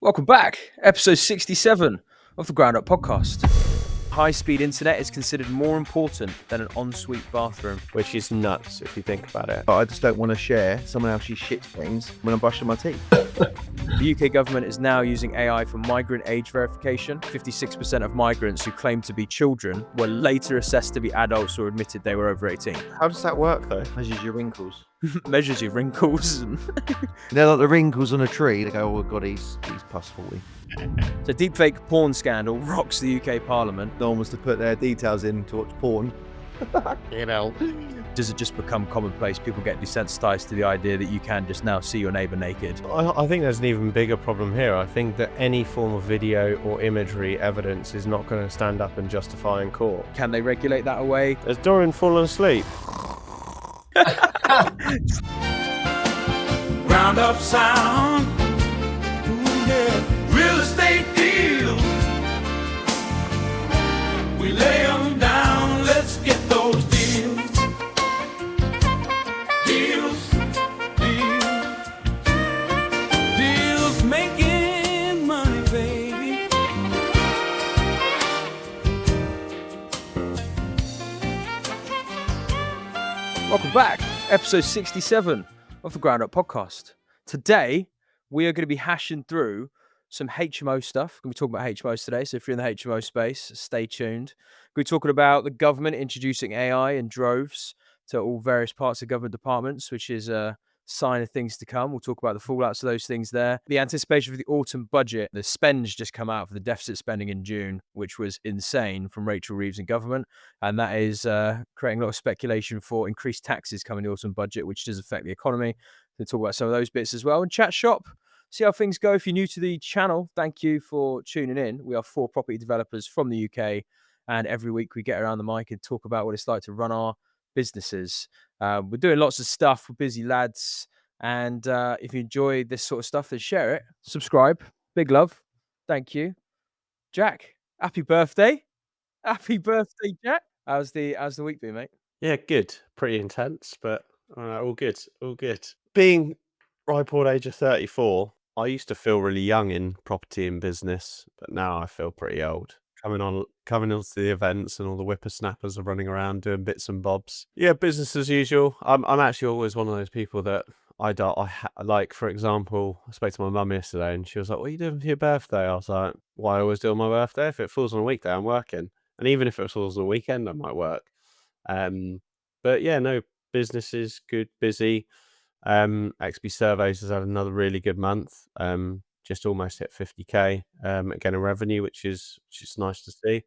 Welcome back, episode 67 of the Ground Up Podcast. High-speed internet is considered more important than an ensuite bathroom. Which is nuts if you think about it. But I just don't want to share someone else's shit stains when I'm brushing my teeth. The UK government is now using AI for migrant age verification. 56% of migrants who claimed to be children were later assessed to be adults or admitted they were over 18. How does that work though? Measures your wrinkles. Measures your wrinkles. They're like the wrinkles on a tree. They go, oh god, he's plus 40. So deepfake porn scandal rocks the UK Parliament. No one was to put their details in to watch porn. You know. Does it just become commonplace? People get desensitized to the idea that you can just now see your neighbour naked. I think there's an even bigger problem here. I think that any form of video or imagery evidence is not going to stand up and justify in court. Can they regulate that away? Has Dorian fallen asleep? Ground up sound. Ooh, yeah. Real estate deals. We lay them down. Let's get those deals. Deals. Deals making money, baby. Welcome back, episode 67 of the Ground Up Podcast. Today, we are going to be hashing through some HMO stuff. We're going to be talking about HMOs today, so if you're in the HMO space, stay tuned. We're talking about the government introducing AI in droves to all various parts of government departments, which is a sign of things to come. We'll talk about the fallouts of those things there. The anticipation for the autumn budget, the spend's just come out for the deficit spending in June, which was insane from Rachel Reeves in government. And that is creating a lot of speculation for increased taxes coming in the autumn budget, which does affect the economy. We'll talk about some of those bits as well. And chat shop, see how things go. If you're new to the channel, thank you for tuning in. We are 4 property developers from the UK. And every week we get around the mic and talk about what it's like to run our businesses. We're doing lots of stuff. We're busy lads. And if you enjoy this sort of stuff, then share it. Subscribe. Big love. Thank you. Jack, happy birthday. Happy birthday, Jack. How's the week been, mate? Yeah, good. Pretty intense, but all good. All good. Being ripe old age of 34, I used to feel really young in property and business, but now I feel pretty old. Coming onto the events and all the whippersnappers are running around doing bits and bobs. Yeah, business as usual. I'm actually always one of those people that like, for example, I spoke to my mum yesterday and she was like, what are you doing for your birthday? I was like, why I always do on my birthday? If it falls on a weekday, I'm working. And even if it falls on a weekend, I might work. But yeah, no, business is good, busy. XP Surveys has had another really good month. Just almost hit 50k again in revenue, which is nice to see.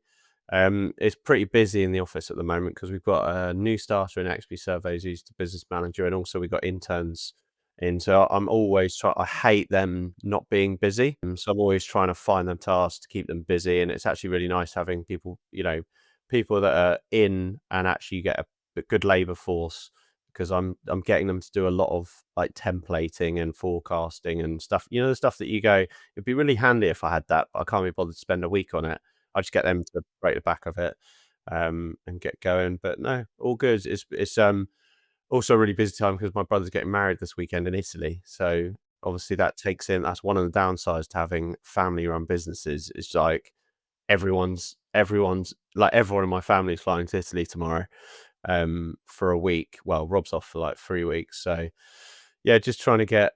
It's pretty busy in the office at the moment because we've got a new starter in XP Surveys who's the business manager, and also we've got interns in. So I'm always I hate them not being busy, so I'm always trying to find them tasks to keep them busy. And it's actually really nice having people that are in and actually get a good labor force, because I'm getting them to do a lot of like templating and forecasting and stuff. The stuff that you go, it'd be really handy if I had that, but I can't be bothered to spend a week on it. I just get them to break the back of it and get going. But no, all good. It's also a really busy time because my brother's getting married this weekend in Italy. So obviously that's one of the downsides to having family run businesses. It's like everyone's like everyone in my family is flying to Italy tomorrow for a week. Well, Rob's off for like 3 weeks. So yeah, just trying to get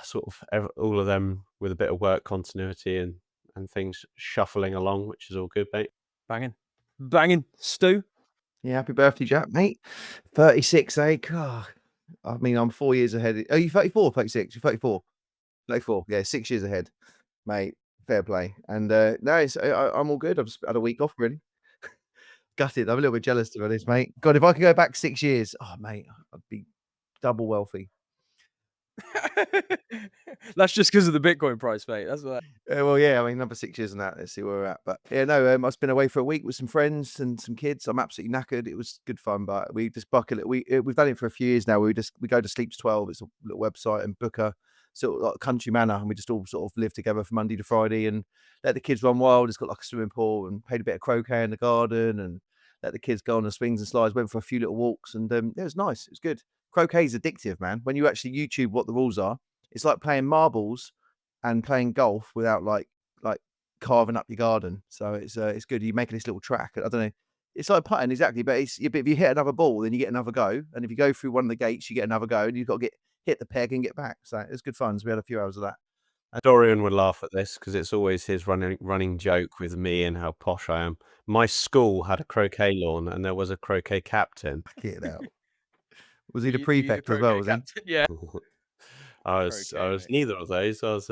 sort of all of them with a bit of work continuity and things shuffling along, which is all good, mate. Banging. Stu? Yeah, happy birthday, Jack, mate. 36, eh? God. I mean, I'm 4 years ahead. Are you 34, 36? You're 34? 34, yeah, 6 years ahead, mate. Fair play. And no, I'm all good. I've just had a week off, really. Gutted. I'm a little bit jealous to this, mate. God, if I could go back 6 years, oh, mate, I'd be double wealthy. That's just because of the Bitcoin price, mate. That's what. Well, yeah, I mean, another 6 years and that. Let's see where we're at. But yeah, no, I've been away for a week with some friends and some kids. I'm absolutely knackered. It was good fun, but we just bucket it. We've done it for a few years now. We go to Sleeps 12. It's a little website and book a sort of like country manor, and we just all sort of live together from Monday to Friday and let the kids run wild. It's got like a swimming pool and played a bit of croquet in the garden and let the kids go on the swings and slides. Went for a few little walks and it was nice. It was good. Croquet is addictive, man. When you actually YouTube what the rules are, it's like playing marbles and playing golf without like carving up your garden. So it's good. You make this little track. I don't know. It's like putting exactly, but but if you hit another ball, then you get another go. And if you go through one of the gates, you get another go, and you've got to hit the peg and get back. So it's good fun. So we had a few hours of that. Dorian would laugh at this because it's always his running joke with me and how posh I am. My school had a croquet lawn and there was a croquet captain. Get it out. Was he the Were you the prefect as well? croquet Was he? captain? Yeah. I was Croquet, mate. neither of those. I was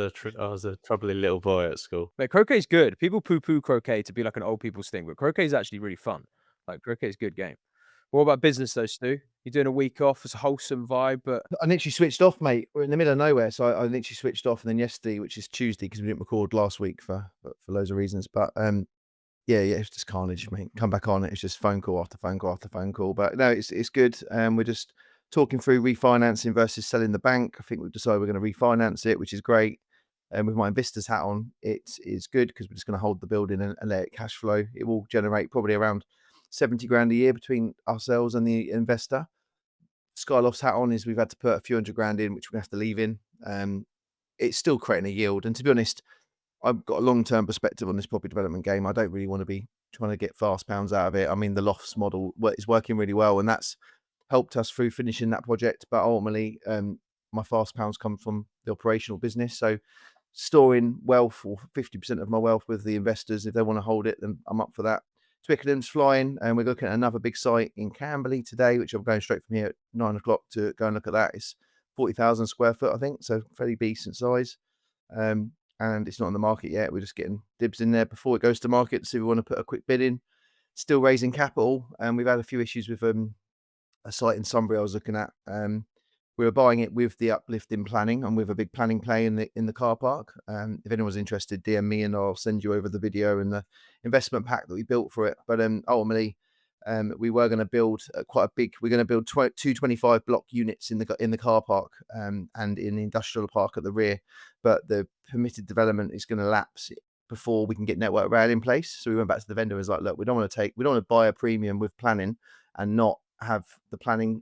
a troubling little boy at school. Mate, croquet's good. People poo-poo croquet to be like an old people's thing, but croquet is actually really fun. Like croquet's a good game. What about business though, Stu? You're doing a week off. It's a wholesome vibe, but I literally switched off, mate. We're in the middle of nowhere, so I literally switched off. And then yesterday, which is Tuesday, because we didn't record last week for loads of reasons. But yeah, it's just carnage, mate. Come back on, it's just phone call after phone call after phone call. But no, it's good. We're just talking through refinancing versus selling the bank. I think we've decided we're going to refinance it, which is great. And with my investor's hat on, it is good because we're just going to hold the building and let it cash flow. It will generate probably around 70 grand a year between ourselves and the investor. Skyloft's hat on is we've had to put a few $100,000 in, which we have to leave in. It's still creating a yield. And to be honest, I've got a long-term perspective on this property development game. I don't really want to be trying to get fast pounds out of it. I mean, the lofts model is working really well, and that's helped us through finishing that project. But ultimately, my fast pounds come from the operational business. So storing wealth, or 50% of my wealth, with the investors, if they want to hold it, then I'm up for that. Twickenham's flying, and we're looking at another big site in Camberley today, which I'm going straight from here at 9 o'clock to go and look at that. It's 40,000 square foot, I think, so fairly decent size. And it's not on the market yet. We're just getting dibs in there before it goes to market to see if we want to put a quick bid in. Still raising capital, and we've had a few issues with a site in Sunbury I was looking at. We were buying it with the uplift in planning and with a big planning play in the car park. If anyone's interested, DM me and I'll send you over the video and the investment pack that we built for it. But ultimately, we were going to build quite a big. We're going to build 225 block units in the car park and in the industrial park at the rear. But the permitted development is going to lapse before we can get network rail in place. So we went back to the vendor and was like, look, we don't want to buy a premium with planning and not have the planning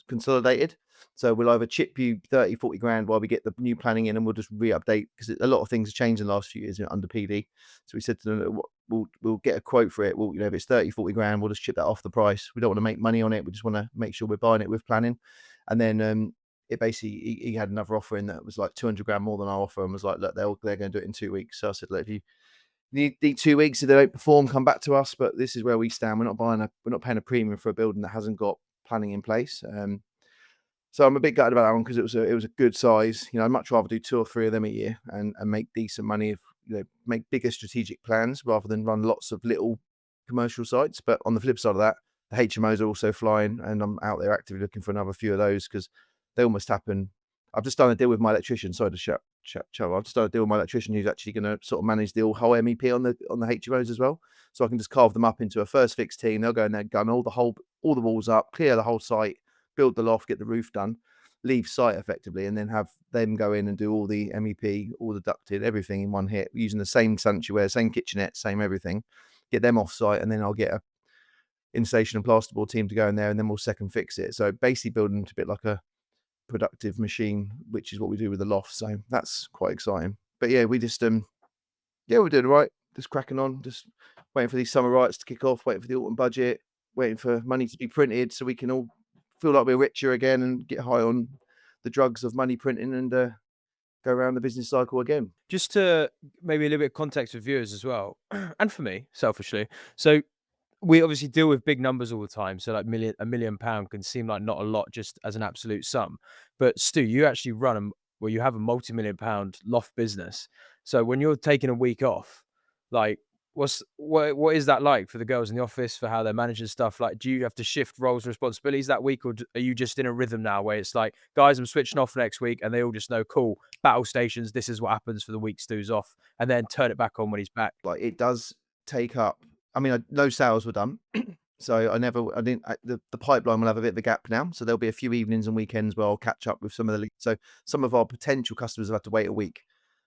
consolidated. So we'll either chip you 30, 40 grand while we get the new planning in, and we'll just re-update, because a lot of things have changed in the last few years under PD. So we said to them, we'll get a quote for it. Well, if it's 30, 40 grand, we'll just chip that off the price. We don't want to make money on it. We just want to make sure we're buying it with planning. And then it basically, he had another offer in that was like 200 grand more than our offer, and was like, look, they're going to do it in 2 weeks. So I said, look, if you need 2 weeks, if they don't perform, come back to us. But this is where we stand. We're not paying a premium for a building that hasn't got planning in place. So I'm a bit gutted about that one, because it was a good size. I'd much rather do 2 or 3 of them a year and make decent money, if make bigger strategic plans rather than run lots of little commercial sites. But on the flip side of that, the HMOs are also flying, and I'm out there actively looking for another few of those, because they almost happen. I've just done a deal with my electrician. Sorry to chat. I've just done a deal with my electrician, who's actually going to sort of manage the whole MEP on the HMOs as well. So I can just carve them up into a first fix team. They'll go in there, gun all the walls up, clear the whole site, build the loft, get the roof done, leave site effectively, and then have them go in and do all the MEP, all the ducted, everything in one hit, using the same sanctuary, same kitchenette, same everything. Get them off site, and then I'll get a insulation and plasterboard team to go in there, and then we'll second fix it. So basically building it a bit like a productive machine, which is what we do with the loft. So that's quite exciting. But yeah, we just we're doing all right, just cracking on, just waiting for these summer riots to kick off, waiting for the autumn budget, waiting for money to be printed so we can all feel like we're richer again and get high on the drugs of money printing and go around the business cycle again. just to maybe a little bit of context for viewers as well, and for me, selfishly. So we obviously deal with big numbers all the time. So like £1 million can seem like not a lot just as an absolute sum. But Stu, you actually you have a multi-million-pound loft business. So when you're taking a week off, like what is that like for the girls in the office, for how they're managing stuff? Like, do you have to shift roles and responsibilities that week, or are you just in a rhythm now where it's like, guys, I'm switching off next week, and they all just know, cool, battle stations, this is what happens for the week Stu's off, and then turn it back on when he's back? Like, it does take up. I mean, no sales were done, so the pipeline will have a bit of a gap now. So there'll be a few evenings and weekends where I'll catch up with some of the leads. So some of our potential customers have had to wait a week.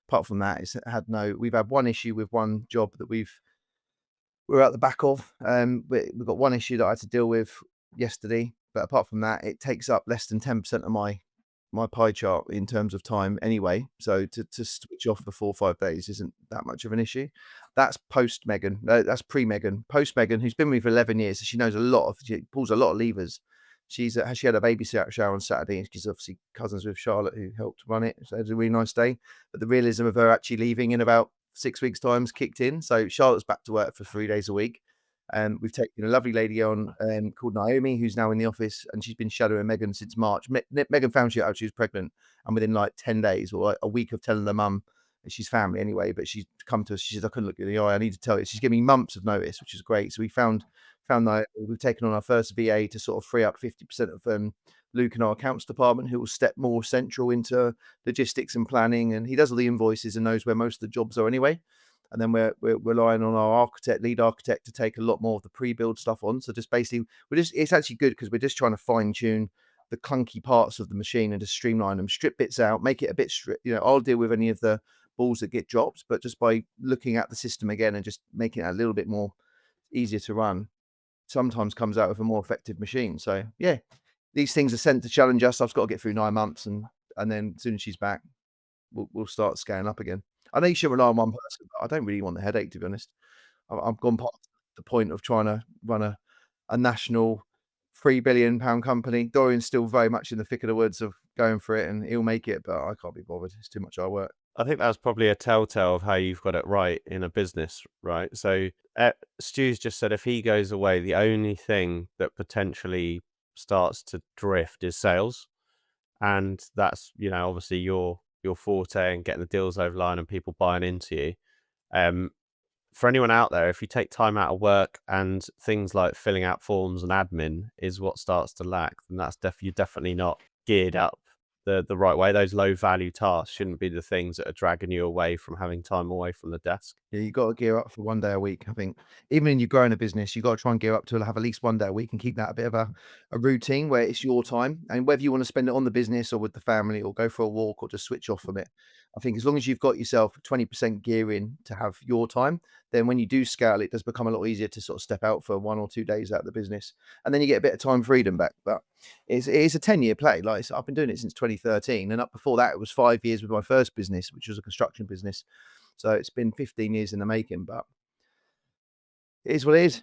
Apart from that, we've had one issue with one job that we're at the back of. We've got one issue that I had to deal with yesterday, but apart from that, it takes up less than 10% of my my pie chart in terms of time anyway. So to switch off for 4 or 5 days isn't that much of an issue. That's post Megan. That's pre Megan. Post Megan, who's been with me for 11 years, so she knows she pulls a lot of levers. She had a baby shower on Saturday, and she's obviously cousins with Charlotte, who helped run it. So it was a really nice day. But the realism of her actually leaving in about 6 weeks' time kicked in. So Charlotte's back to work for 3 days a week. And we've taken a lovely lady on called Naomi, who's now in the office, and she's been shadowing Megan since March. Megan found out she was pregnant, and within like 10 days or like a week of telling her mum, she's family anyway, but she's come to us. She said, I couldn't look you in the eye. I need to tell you. She's giving me months of notice, which is great. So we found that we've taken on our first VA to sort of free up 50% of Luke in our accounts department, who will step more central into logistics and planning. And he does all the invoices and knows where most of the jobs are anyway. And then we're relying on our lead architect to take a lot more of the pre-build stuff on. So just basically, it's actually good because we're just trying to fine tune the clunky parts of the machine and just streamline them, strip bits out, make it a bit I'll deal with any of the balls that get dropped, but just by looking at the system again and just making it a little bit more easier to run, sometimes comes out with a more effective machine. So yeah, these things are sent to challenge us. I've just got to get through 9 months, and then as soon as she's back, we'll start scaling up again. I know you shouldn't rely on one person, but I don't really want the headache, to be honest. I've gone past the point of trying to run a national £3 billion company. Dorian's still very much in the thick of the woods of going for it, and he'll make it, but I can't be bothered. It's too much hard work. I think that's probably a telltale of how you've got it right in a business, right? So Stu's just said if he goes away, the only thing that potentially starts to drift is sales. And that's, obviously your forte and getting the deals over the line and people buying into you. For anyone out there, if you take time out of work and things like filling out forms and admin is what starts to lack, then that's you're definitely not geared up the right way. Those low value tasks shouldn't be the things that are dragging you away from having time away from the desk. Yeah, you got to gear up for 1 day a week. I think even when you're growing a business, you got to try and gear up to have at least 1 day a week and keep that a bit of a routine where it's your time. And whether you want to spend it on the business or with the family or go for a walk or just switch off from it, I think as long as you've got yourself 20% gear in to have your time, then when you do scale, it does become a lot easier to sort of step out for 1 or 2 days out of the business. And then you get a bit of time freedom back. But it's a 10-year play. Like I've been doing it since 2013. And up before that, it was 5 years with my first business, which was a construction business. So it's been 15 years in the making, but it is what it is.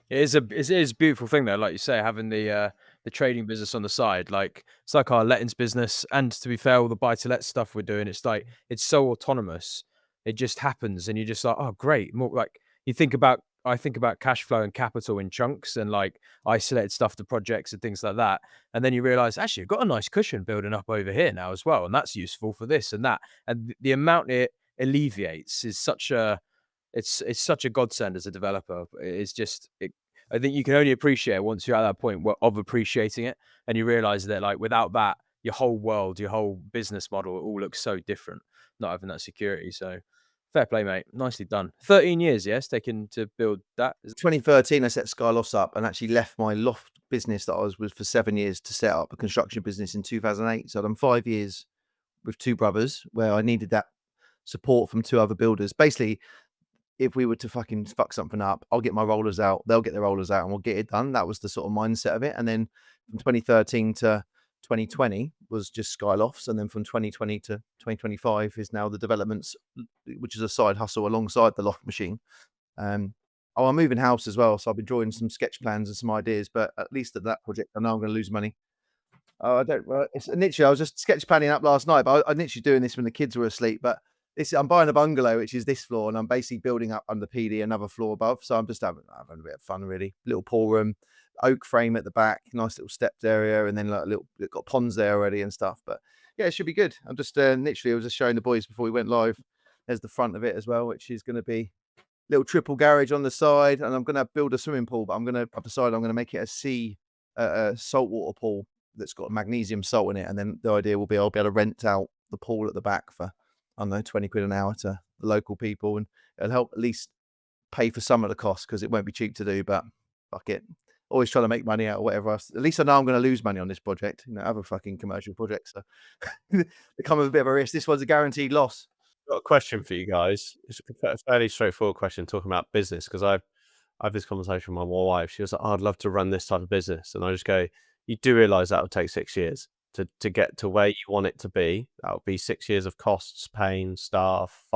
It is a beautiful thing though, like you say, having the trading business on the side. Like it's like our lettings business, and to be fair, all the buy-to-let stuff we're doing, it's like it's so autonomous. It just happens, and you're just like, oh, great. More like I think about cash flow and capital in chunks and like isolated stuff to projects and things like that. And then you realize, actually, I've got a nice cushion building up over here now as well, and that's useful for this and that. And the amount it alleviates is such a such a godsend as a developer. It's just I think you can only appreciate it once you're at that point of appreciating it, and you realize that like without that, your whole world, your whole business model, it all looks so different. Not having that security, so fair play, mate. Nicely done. 13 years, yes, taken to build that. 2013, I set Skylofts up and actually left my loft business that I was with for 7 years to set up a construction business in 2008. So I've done 5 years with two brothers where I needed that support from two other builders. Basically, if we were to fucking fuck something up, I'll get my rollers out, they'll get their rollers out, and we'll get it done. That was the sort of mindset of it. And then from 2013 to 2020 was just Skylofts, and then from 2020 to 2025 is now the developments, which is a side hustle alongside the loft machine. I'm moving house as well, so I've been drawing some sketch plans and some ideas, but at least at that project, I know I'm going to lose money. Oh, I don't. Well, it's literally I was just sketch planning up last night, but I'm literally doing this when the kids were asleep. But I'm buying a bungalow, which is this floor, and I'm basically building up under PD another floor above. So I'm just having a bit of fun, really. Little pool room, oak frame at the back, nice little stepped area, and then like it got ponds there already and stuff. But yeah, it should be good. I'm just literally I was just showing the boys before we went live. There's the front of it as well, which is going to be little triple garage on the side, and I'm going to build a swimming pool. But I've decided I'm going to make it a saltwater pool that's got magnesium salt in it, and then the idea will be I'll be able to rent out the pool at the back for, I don't know, 20 quid an hour to the local people, and it'll help at least pay for some of the costs because it won't be cheap to do, but fuck it. Always trying to make money out of whatever else. At least I know I'm going to lose money on this project. Other fucking commercial projects they come with a bit of a risk. This one's a guaranteed loss. Got a question for you guys. It's a fairly straightforward question talking about business, because I have this conversation with my wife. She was like, oh, I'd love to run this type of business. And I just go, you do realize that would take 6 years. to get to where you want it to be. That would be 6 years of costs, pain, staff,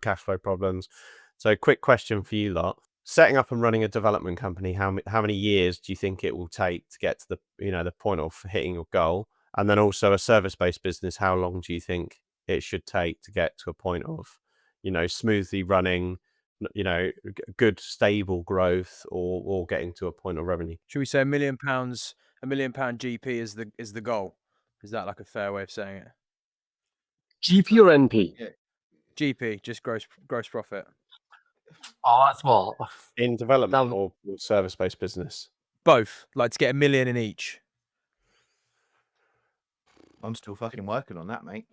cash flow problems. So quick question for you lot. Setting up and running a development company, how many years do you think it will take to get to the the point of hitting your goal? And then also a service-based business, how long do you think it should take to get to a point of smoothly running, good stable growth, or getting to a point of revenue? Should we say £1 million, £1 million GP is the goal? Is that like a fair way of saying it? GP or NP? Yeah. GP, just gross profit. Oh, that's well. In development That- or service-based business? Both, like to get $1 million in each. I'm still fucking working on that, mate.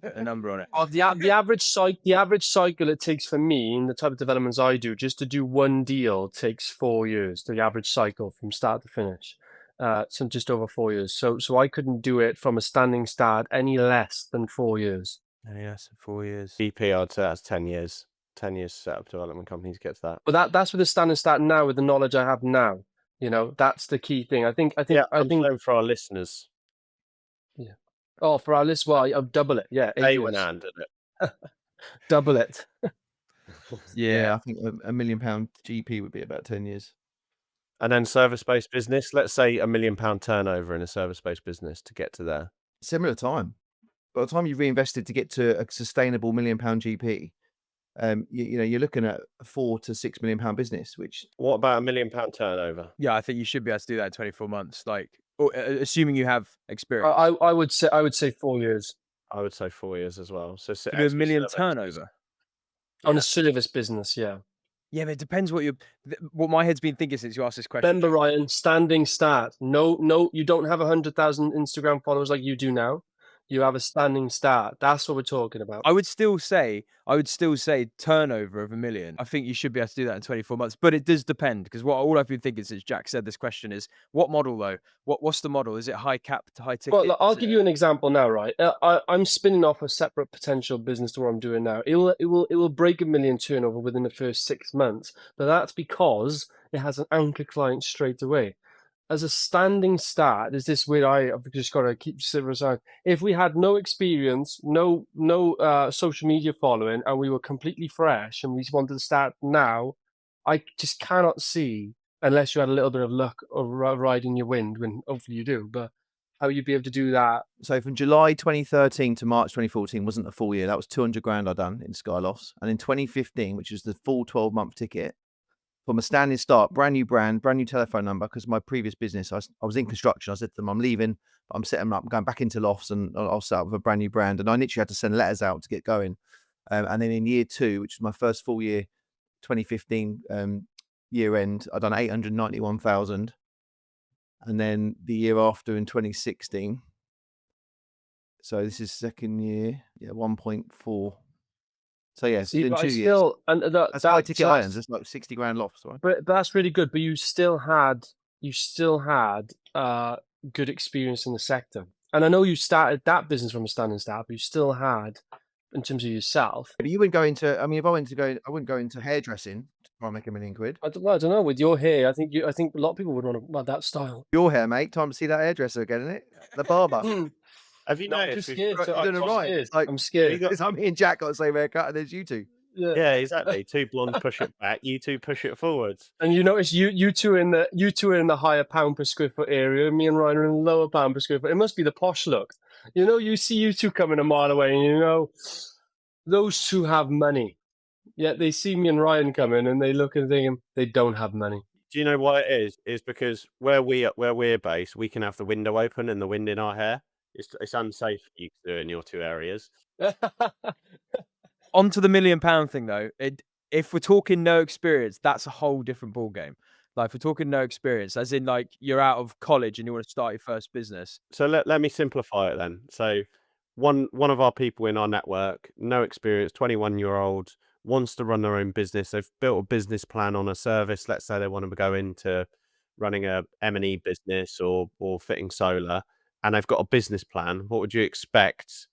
A number on it. The average cycle it takes for me in the type of developments I do, just to do one deal takes 4 years. The average cycle from start to finish, so just over 4 years. So I couldn't do it from a standing start any less than 4 years. Yes, 4 years. GP, I'd say that's 10 years. 10 years to set up development companies to get to that. But that's with the standing start now, with the knowledge I have now. That's the key thing. I think. I'm saying for our listeners. Oh, for our list, well, I'll double it. Yeah, 8 They years. went and did it. Double it. Yeah, I think £1 million GP would be about 10 years. And then service-based business, let's say £1 million turnover in a service-based business to get to there. Similar time. By the time you've reinvested to get to a sustainable £1 million GP, you're looking at a £4 to £6 million business. Which What about £1 million turnover? Yeah, I think you should be able to do that in 24 months. Like, assuming you have experience. I would say 4 years I would say 4 years as well. So To do $1 million turnover. on a service business. Yeah. Yeah, but it depends what my head's been thinking since you asked this question. Remember, Ryan, standing start. No, you don't have 100,000 Instagram followers like you do now. You have a standing start. That's what we're talking about. I would still say turnover of $1 million. I think you should be able to do that in 24 months, but it does depend, because all I've been thinking since Jack said this question is, what model though? What's the model? Is it high cap to high ticket? Well, look, I'll give you an example now, right? I'm spinning off a separate potential business to what I'm doing now. It will break $1 million turnover within the first 6 months, but that's because it has an anchor client straight away. As a standing start, is this where I've just got to keep sitting aside? If we had no experience, no social media following, and we were completely fresh, and we wanted to start now, I just cannot see, unless you had a little bit of luck or riding your wind, when hopefully you do, but how you'd be able to do that. So from July 2013 to March 2014 wasn't a full year. That was 200 grand I done in Skylofts. And in 2015, which was the full 12-month ticket, from a standing start, brand new brand, brand new telephone number, because my previous business, I was in construction. I said to them, I'm leaving, but I'm setting up, I'm going back into lofts, and I'll set up with a brand new brand. And I literally had to send letters out to get going. And then in year 2, which was my first full year, 2015 year end, I done 891,000. And then the year after in 2016. So this is second year, 1.4. So yeah, See, in but 2 I years. still, and That's high ticket items. It's like 60 grand lofts, right? but that's really good. But you still had good experience in the sector, and I know you started that business from a standing start, but you still had, in terms of yourself. But you wouldn't go into. I mean, if I wouldn't go into hairdressing to try and make £1 million. I don't know. With your hair, I think a lot of people would want that style. Your hair, mate. Time to see that hairdresser again, isn't it? The barber. Have you No, I'm noticed? just scared. You're I'm doing it right. scared. Like, I'm scared. It's like me and Jack got the same haircut, and there's you two. Yeah, exactly. Two blondes push it back. You two push it forwards. And you notice you two are in the higher pound per square foot area. Me and Ryan are in the lower pound per square foot. It must be the posh look. You see you two coming a mile away, and those two have money. Yet they see me and Ryan coming, and they look and think they don't have money. Do you know why it is? It's because where we're based, we can have the window open and the wind in our hair. It's unsafe for you to do in your two areas. On to the £1 million thing though. If we're talking no experience, that's a whole different ball game. Like, if we're talking no experience, as in like you're out of college and you want to start your first business. So let me simplify it then. So one of our people in our network, no experience, 21-year-old, wants to run their own business. They've built a business plan on a service. Let's say they want to go into running a M&E business or fitting solar, and they've got a business plan. What would you expect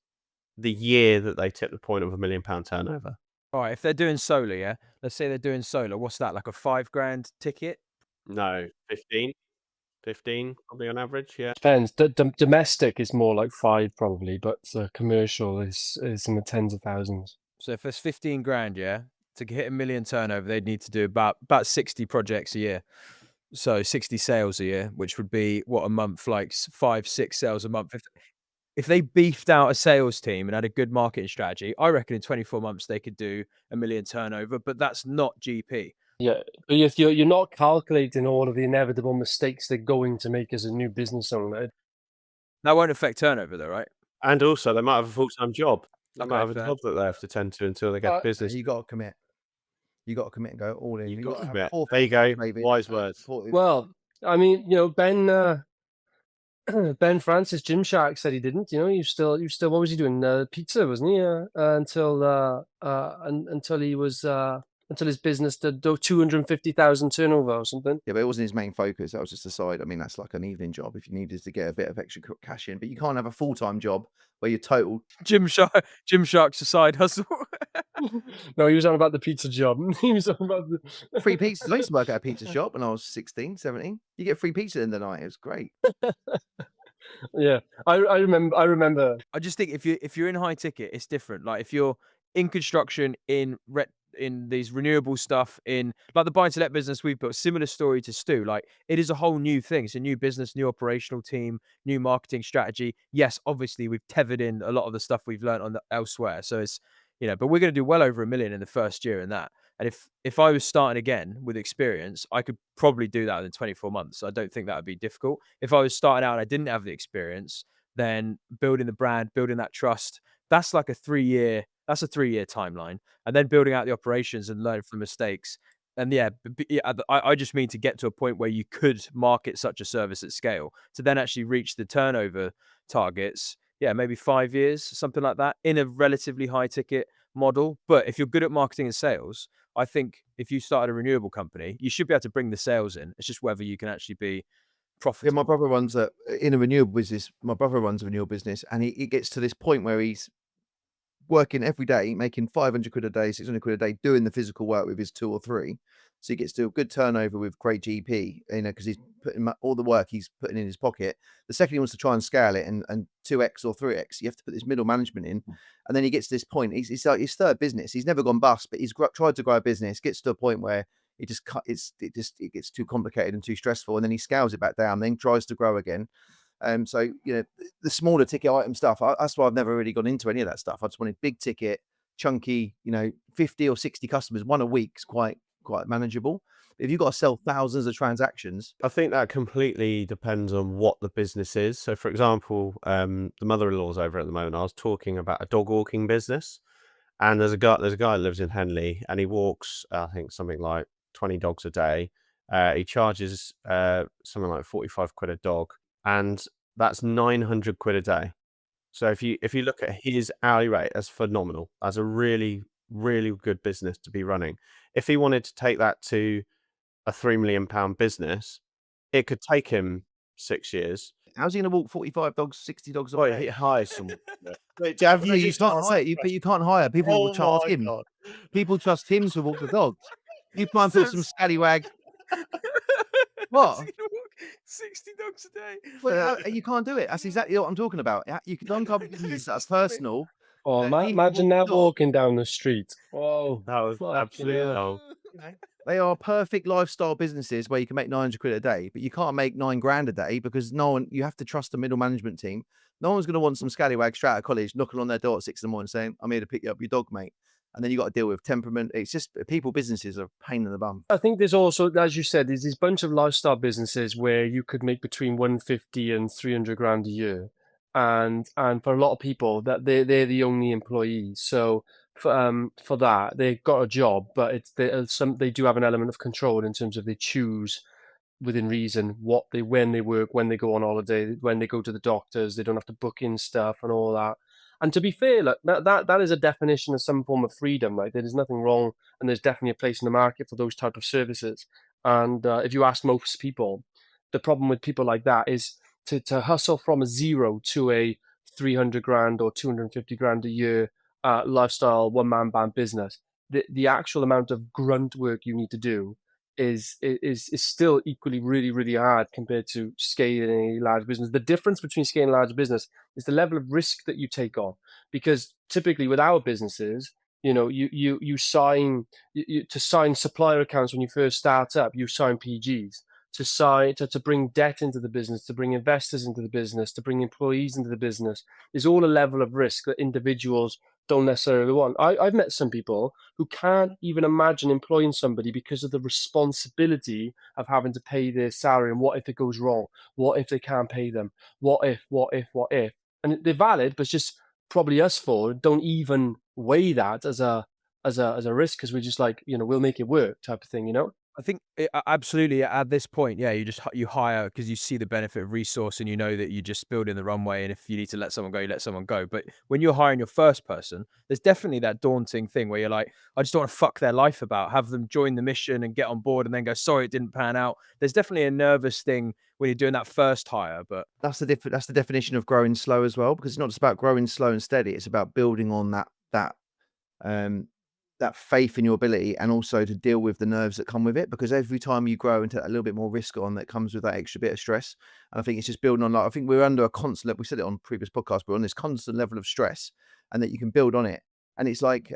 the year that they tip the point of £1 million turnover? All right, if they're doing solar, yeah, let's say they're doing solar. What's that, like a £5 grand ticket? No, 15. 15 probably on average. Yeah. Depends. Domestic is more like 5 probably, but commercial is in the tens of thousands. So if it's 15 grand, yeah, to hit a million turnover, they'd need to do about 60 projects a year. So 60 sales a year, which would be what a month, like 5-6 sales a month. If they beefed out a sales team and had a good marketing strategy, I reckon in 24 months they could do a million turnover, but that's not GP. Yeah, but if you're not calculating all of the inevitable mistakes they're going to make as a new business owner. That won't affect turnover though, right? And also, they might have a full-time job. They might Okay, have a fair. job that they have to tend to until they get business. You got to commit. You got to commit and go all in. You've You got got to to commit. have 4 There you go. David, Wise words. supportive. Well, I mean, Ben Francis, Gymshark said he didn't. He still. What was he doing? Pizza, wasn't he? Until his business did 250,000 turnover or something. Yeah, but it wasn't his main focus. That was just a side. I mean, that's like an evening job if you needed to get a bit of extra cash in. But you can't have a full-time job where you're total. Gymshark's a side hustle. No, he was on about the pizza job. He was on about the Free pizzas. I used to work at a pizza shop when I was 16, 17. You get free pizza in the night. It was great. Yeah, I remember. I just think if you're in high ticket, it's different. Like if you're in construction, in these renewable stuff, in like the buy to let business we've built, similar story to Stu. Like it is a whole new thing. It's a new business, new operational team, new marketing strategy. Yes, obviously we've tethered in a lot of the stuff we've learned on elsewhere. So it's but we're going to do well over 1 million in the first year in that. And if I was starting again with experience, I could probably do that in 24 months. I don't think that would be difficult. If I was starting out and I didn't have the experience, then building the brand, building that trust, that's like a 3-year timeline. And then building out the operations and learning from mistakes. And I just mean to get to a point where you could market such a service at scale to then actually reach the turnover targets. Yeah, maybe 5 years, something like that, in a relatively high ticket model. But if you're good at marketing and sales, I think if you started a renewable company, you should be able to bring the sales in. It's just whether you can actually be profitable. Yeah, my brother runs in a renewable business. My brother runs a renewable business, and he gets to this point where he's working every day, making 500 quid a day, 600 quid a day, doing the physical work with his 2 or 3. So he gets to a good turnover with great GP, because he's putting all the work he's putting in his pocket. The second he wants to try and scale it and 2x or 3x, you have to put this middle management in. And then he gets to this point. He's like his third business. He's never gone bust, but he's tried to grow a business, gets to a point where it gets too complicated and too stressful. And then he scales it back down, then tries to grow again. So the smaller ticket item stuff, that's why I've never really gone into any of that stuff. I just wanted big ticket, chunky, 50 or 60 customers, one a week is quite manageable. But if you've got to sell thousands of transactions, I think that completely depends on what the business is. So, for example, the mother-in-law's over at the moment. I was talking about a dog walking business, and there's a guy that lives in Henley, and he walks, I think, something like 20 dogs a day. He charges something like 45 quid a dog, and that's 900 quid a day. So if you look at his hourly rate, that's phenomenal. That's a really, really good business to be running. If he wanted to take that to a £3 million business, it could take him 6 years. how's he going to walk 45 dogs, 60 dogs a Oh, day? he hires someone. Wait, have No, you can't hire. But you can't hire. People will trust him. God. People trust him to walk the dogs. You try and put some scallywag. What? He's gonna walk 60 dogs a day. Well, you can't do it. That's exactly what I'm talking about. You can don't come business that's personal. Oh, He can imagine walk that the dog. walking down the street. Oh, That was fucking absolutely hell. no. They are perfect lifestyle businesses where you can make 900 quid a day, but you can't make 9 grand a day because you have to trust the middle management team. No one's going to want some scallywag straight out of college knocking on their door at 6 in the morning saying, I'm here to pick you up your dog, mate. And then you got to deal with temperament. It's just businesses are a pain in the bum. I think there's also, as you said, there's this bunch of lifestyle businesses where you could make between 150 and 300 grand a year, and for a lot of people that they're the only employees. So for that they've got a job, but they do have an element of control in terms of they choose within reason when they work, when they go on holiday, when they go to the doctors. They don't have to book in stuff and all that. And to be fair, look, that is a definition of some form of freedom. Like there is nothing wrong, and there's definitely a place in the market for those type of services. And if you ask most people, the problem with people like that is to hustle from a zero to a 300 grand or 250 grand a year lifestyle one-man band business. The actual amount of grunt work you need to do is still equally really hard compared to scaling a large business. The difference between scaling a large business is the level of risk that you take on, because typically with our businesses, you sign to sign supplier accounts when you first start up, you sign PGs. To bring debt into the business, to bring investors into the business, to bring employees into the business is all a level of risk that individuals don't necessarily want. I've met some people who can't even imagine employing somebody because of the responsibility of having to pay their salary, and what if it goes wrong? What if they can't pay them? What if? And they're valid, but it's just probably us four don't even weigh that as a risk, because we're just like, we'll make it work type of thing. I think absolutely at this point, yeah, you hire because you see the benefit of resource and you know that you just build in the runway, and if you need to let someone go, you let someone go. But when you're hiring your first person, there's definitely that daunting thing where you're like, I just don't want to fuck their life about, have them join the mission and get on board and then go, sorry, it didn't pan out. There's definitely a nervous thing when you're doing that first hire, but That's the definition of growing slow as well, because it's not just about growing slow and steady. It's about building on that faith in your ability, and also to deal with the nerves that come with it, because every time you grow and take a little bit more risk on, that comes with that extra bit of stress. And I think it's just building on, like, I think we're under a constant, we said it on previous podcasts, we're on this constant level of stress, and that you can build on it. And it's like,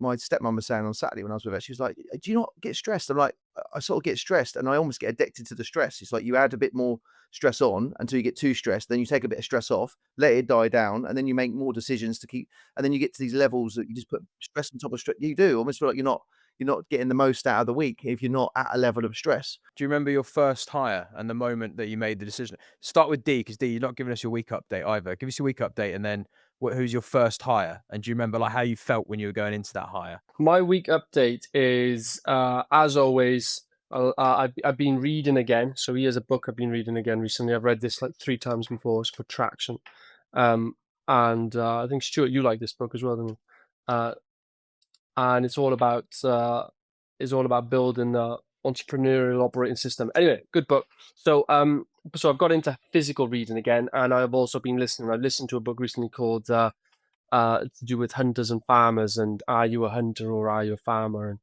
my stepmom was saying on Saturday when I was with her, she was like, do you not get stressed? I'm like, I sort of get stressed and I almost get addicted to the stress. It's like you add a bit more stress on until you get too stressed, then you take a bit of stress off, let it die down, and then you make more decisions to keep, and then you get to these levels that you just put stress on top of stress. You do almost feel like you're not getting the most out of the week if you're not at a level of stress. do you remember your first hire and the moment that you made the decision? Start with D, because D, you're not giving us your week update either. Give us your week update, and then who's your first hire? And do you remember like how you felt when you were going into that hire? My week update is, as always, I've been reading again. So here's a book I've been reading again recently. I've read this like 3 times before. It's called Traction. And I think, Stuart, you like this book as well, don't you? And it's all about building the entrepreneurial operating system. Anyway, good book. So so I've got into physical reading again, and I've also been listening. I listened to a book recently called to do with hunters and farmers, and are you a hunter or are you a farmer? And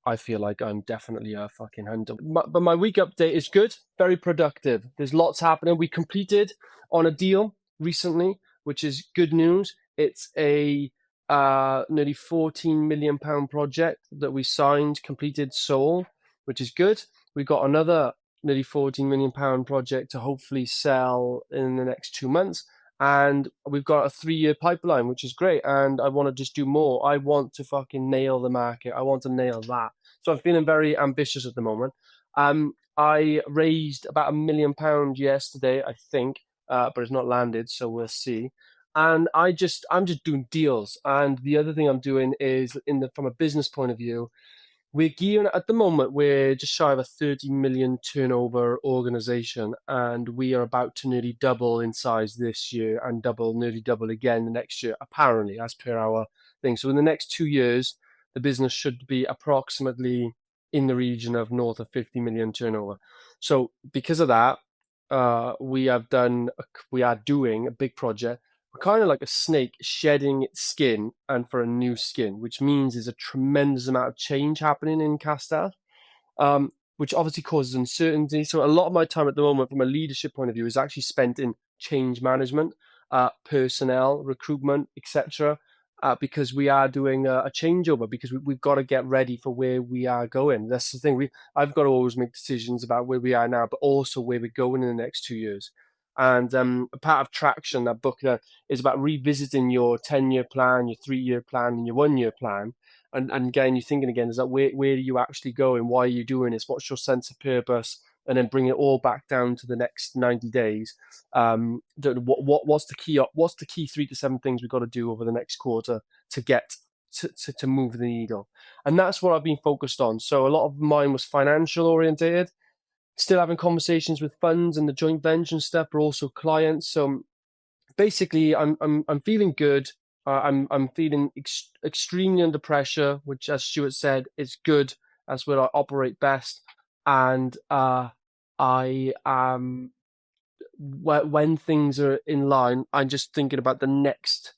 I feel like I'm definitely a fucking hunter. But my week update is good, very productive. There's lots happening. We completed on a deal recently, which is good news. It's a nearly £14 million project that we signed, completed, sold, which is good. We got another nearly £14 million project to hopefully sell in the next 2 months. And we've got a 3-year pipeline, which is great. And I want to just do more. I want to fucking nail the market. I want to nail that. So I'm feeling very ambitious at the moment. I raised about £1 million yesterday, I think, but it's not landed, so we'll see. And I'm just doing deals. And the other thing I'm doing is, from a business point of view, we're gearing at the moment. We're just shy of a 30 million turnover organization, and we are about to nearly double in size this year, and nearly double again the next year, apparently, as per our thing. So in the next 2 years, the business should be approximately in the region of north of 50 million turnover. So because of that, we are doing a big project. We're kind of like a snake shedding its skin and for a new skin, which means there's a tremendous amount of change happening in Castel, which obviously causes uncertainty. So a lot of my time at the moment, from a leadership point of view, is actually spent in change management, personnel, recruitment, etc. Because we are doing a changeover, because we've got to get ready for where we are going. That's the thing. I've got to always make decisions about where we are now, but also where we're going in the next 2 years. And a part of Traction, that book, is about revisiting your 10-year plan, your 3-year plan, and your 1-year plan. And again, you're thinking again, is that where are you actually going? Why are you doing this? What's your sense of purpose? And then bring it all back down to the next 90 days. What's the key 3 to 7 things we've got to do over the next quarter to get to move the needle? And that's what I've been focused on. So a lot of mine was financial orientated, still having conversations with funds and the joint venture and stuff, but also clients. So basically, I'm feeling good. I'm feeling extremely under pressure, which, as Stuart said, is good. That's where I operate best. And I am, when things are in line, I'm just thinking about the next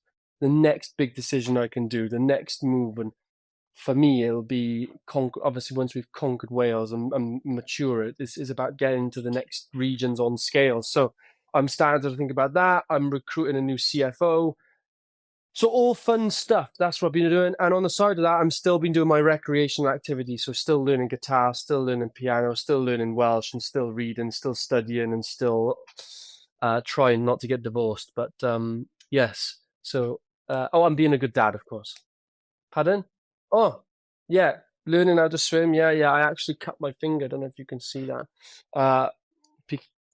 big decision I can do, the next move, and for me, it'll be obviously once we've conquered Wales and mature it, this is about getting to the next regions on scale. So I'm starting to think about that. I'm recruiting a new CFO. So all fun stuff. That's what I've been doing. And on the side of that, I'm still been doing my recreational activities. So still learning guitar, still learning piano, still learning Welsh, and still reading, still studying, and still trying not to get divorced. But yes. So I'm being a good dad, of course. Pardon? Oh, yeah. Learning how to swim. Yeah. I actually cut my finger. I don't know if you can see that.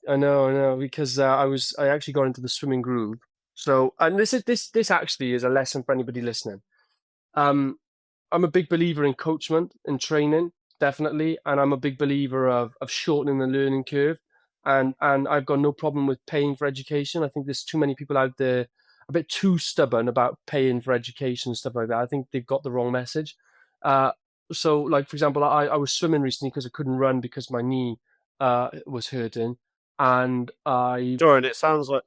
I know, because I actually got into the swimming groove. So, and this actually is a lesson for anybody listening. I'm a big believer in coachment and training, definitely, and I'm a big believer of shortening the learning curve. And I've got no problem with paying for education. I think there's too many people out there a bit too stubborn about paying for education and stuff like that. I think they've got the wrong message. So, like for example, I was swimming recently because I couldn't run because my knee was hurting, and Dorian, it sounds like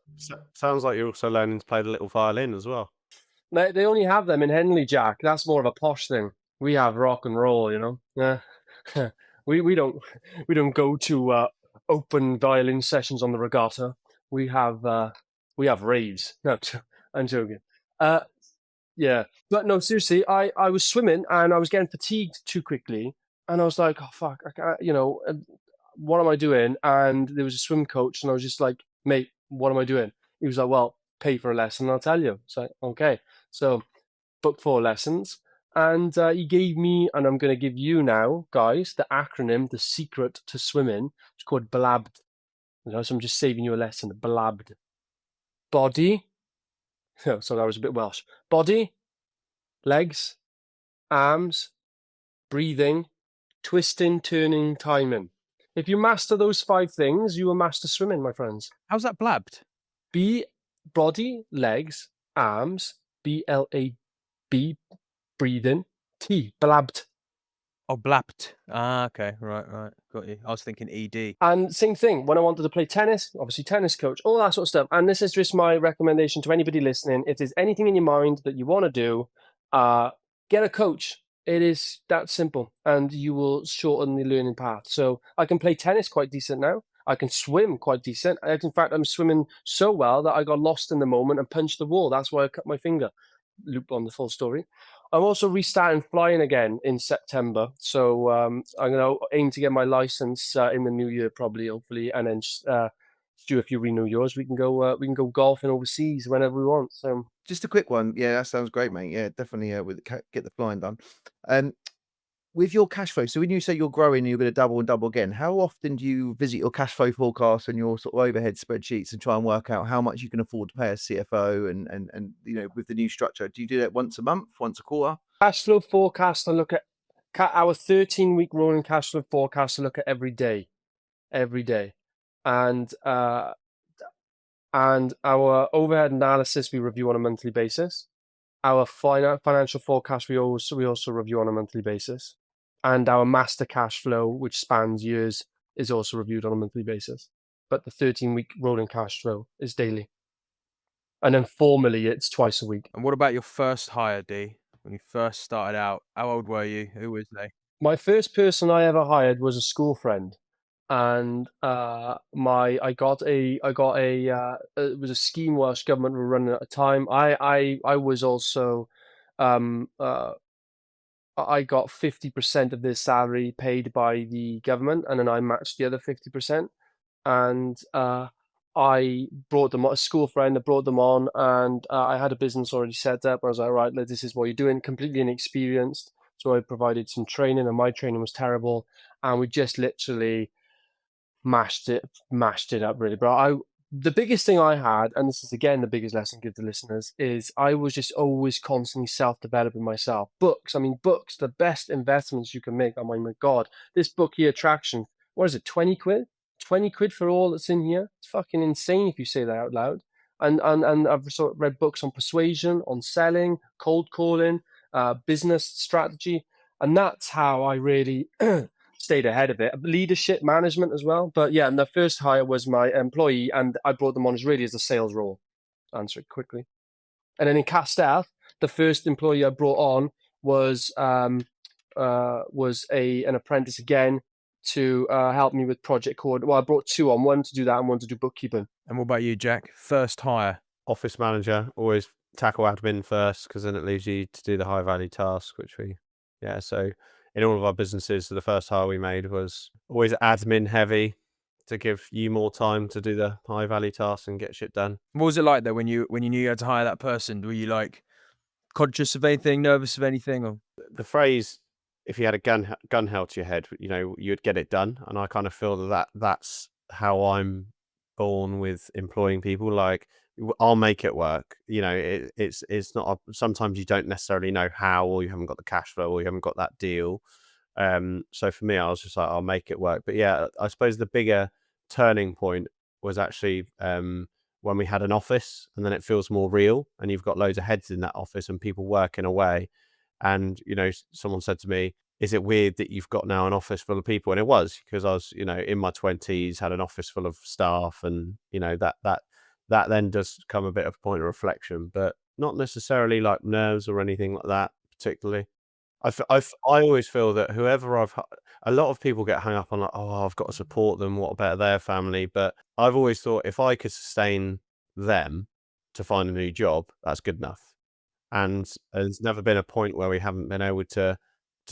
you're also learning to play the little violin as well. They only have them in Henley, Jack. That's more of a posh thing. We have rock and roll, you know. Yeah, we don't go to open violin sessions on the regatta. We have raves. No, I'm joking. Yeah, but no, seriously, I was swimming and I was getting fatigued too quickly, and I was like, oh fuck, I can't, what am I doing? And there was a swim coach, and I was just like, mate, what am I doing? He was like, well, pay for a lesson, I'll tell you. It's like, okay. So booked 4 lessons, and he gave me, and I'm going to give you now, guys, the acronym, the secret to swimming. It's called BLABD. So I'm just saving you a lesson. BLABD. Body. Oh, so that was a bit Welsh. Body, legs, arms, breathing, twisting, turning, timing. If you master those 5 things, you will master swimming, my friends. How's that blabbed? Body, legs, arms, BLAB, breathing, T, blabbed. Oh, blapped. Ah, okay. Right. Got you. I was thinking ED. And same thing, when I wanted to play tennis, obviously tennis coach, all that sort of stuff. And this is just my recommendation to anybody listening. If there's anything in your mind that you want to do, get a coach. It is that simple, and you will shorten the learning path. So I can play tennis quite decent now. I can swim quite decent. In fact, I'm swimming so well that I got lost in the moment and punched the wall. That's why I cut my finger. Loop on the full story. I'm also restarting flying again in September. So I'm going to aim to get my license in the new year, probably, hopefully, and then do a few renew yours. We can go golfing overseas whenever we want. So Just a quick one. Yeah, that sounds great, mate. Yeah, definitely get the flying done. With your cash flow, so when you say you're growing and you're going to double and double again, how often do you visit your cash flow forecast and your sort of overhead spreadsheets and try and work out how much you can afford to pay a CFO and with the new structure? Do you do that once a month, once a quarter? cash flow forecast, I look at our 13-week rolling cash flow forecast. I look at every day, and our overhead analysis we review on a monthly basis. Our financial forecast we also review on a monthly basis, and our master cash flow, which spans years, is also reviewed on a monthly basis. But the 13-week rolling cash flow is daily, and then formally it's twice a week. And what about your first hire, D? When you first started out, how old were you? Who was they? My first person I ever hired was a school friend, and it was a scheme Welsh government were running at the time. I was also I got 50% of their salary paid by the government, and then I matched the other 50%. And I brought them on, a school friend. I brought them on, and I had a business already set up. I was like, right, this is what you're doing. Completely inexperienced, so I provided some training, and my training was terrible. And we just literally mashed it up, really, bro. The biggest thing I had, and this is again the biggest lesson I give to listeners, is I was just always constantly self-developing myself. Books, the best investments you can make. Oh my God, this book here, Traction, what is it, 20 quid? 20 quid for all that's in here? It's fucking insane if you say that out loud. And I've sort of read books on persuasion, on selling, cold calling, business strategy, and that's how I really stayed ahead of it. Leadership management as well. But yeah, and the first hire was my employee, and I brought them on as a sales role. Answer it quickly. And then in Castell, the first employee I brought on was an apprentice again to help me with project coordination. Well, I brought two on, one to do that and one to do bookkeeping. And what about you, Jack? First hire. Office manager, always tackle admin first, because then it leaves you to do the high value task, so in all of our businesses, the first hire we made was always admin heavy to give you more time to do the high value tasks and get shit done. What was it like though when you knew you had to hire that person? Were you like conscious of anything, nervous of anything, or The phrase, if you had a gun held to your head, you'd get it done. And I kind of feel that's how I'm born with employing people. Like, I'll make it work. It's not. Sometimes you don't necessarily know how, or you haven't got the cash flow, or you haven't got that deal. So for me, I was just like, I'll make it work. But yeah, I suppose the bigger turning point was actually when we had an office, and then it feels more real, and you've got loads of heads in that office and people working away. And someone said to me, is it weird that you've got now an office full of people? And it was, because I was in my 20s, had an office full of staff, and that then does come a bit of a point of reflection, but not necessarily like nerves or anything like that particularly. I always feel that a lot of people get hung up on like, oh, I've got to support them, what about their family? But I've always thought if I could sustain them to find a new job, that's good enough. And there's never been a point where we haven't been able to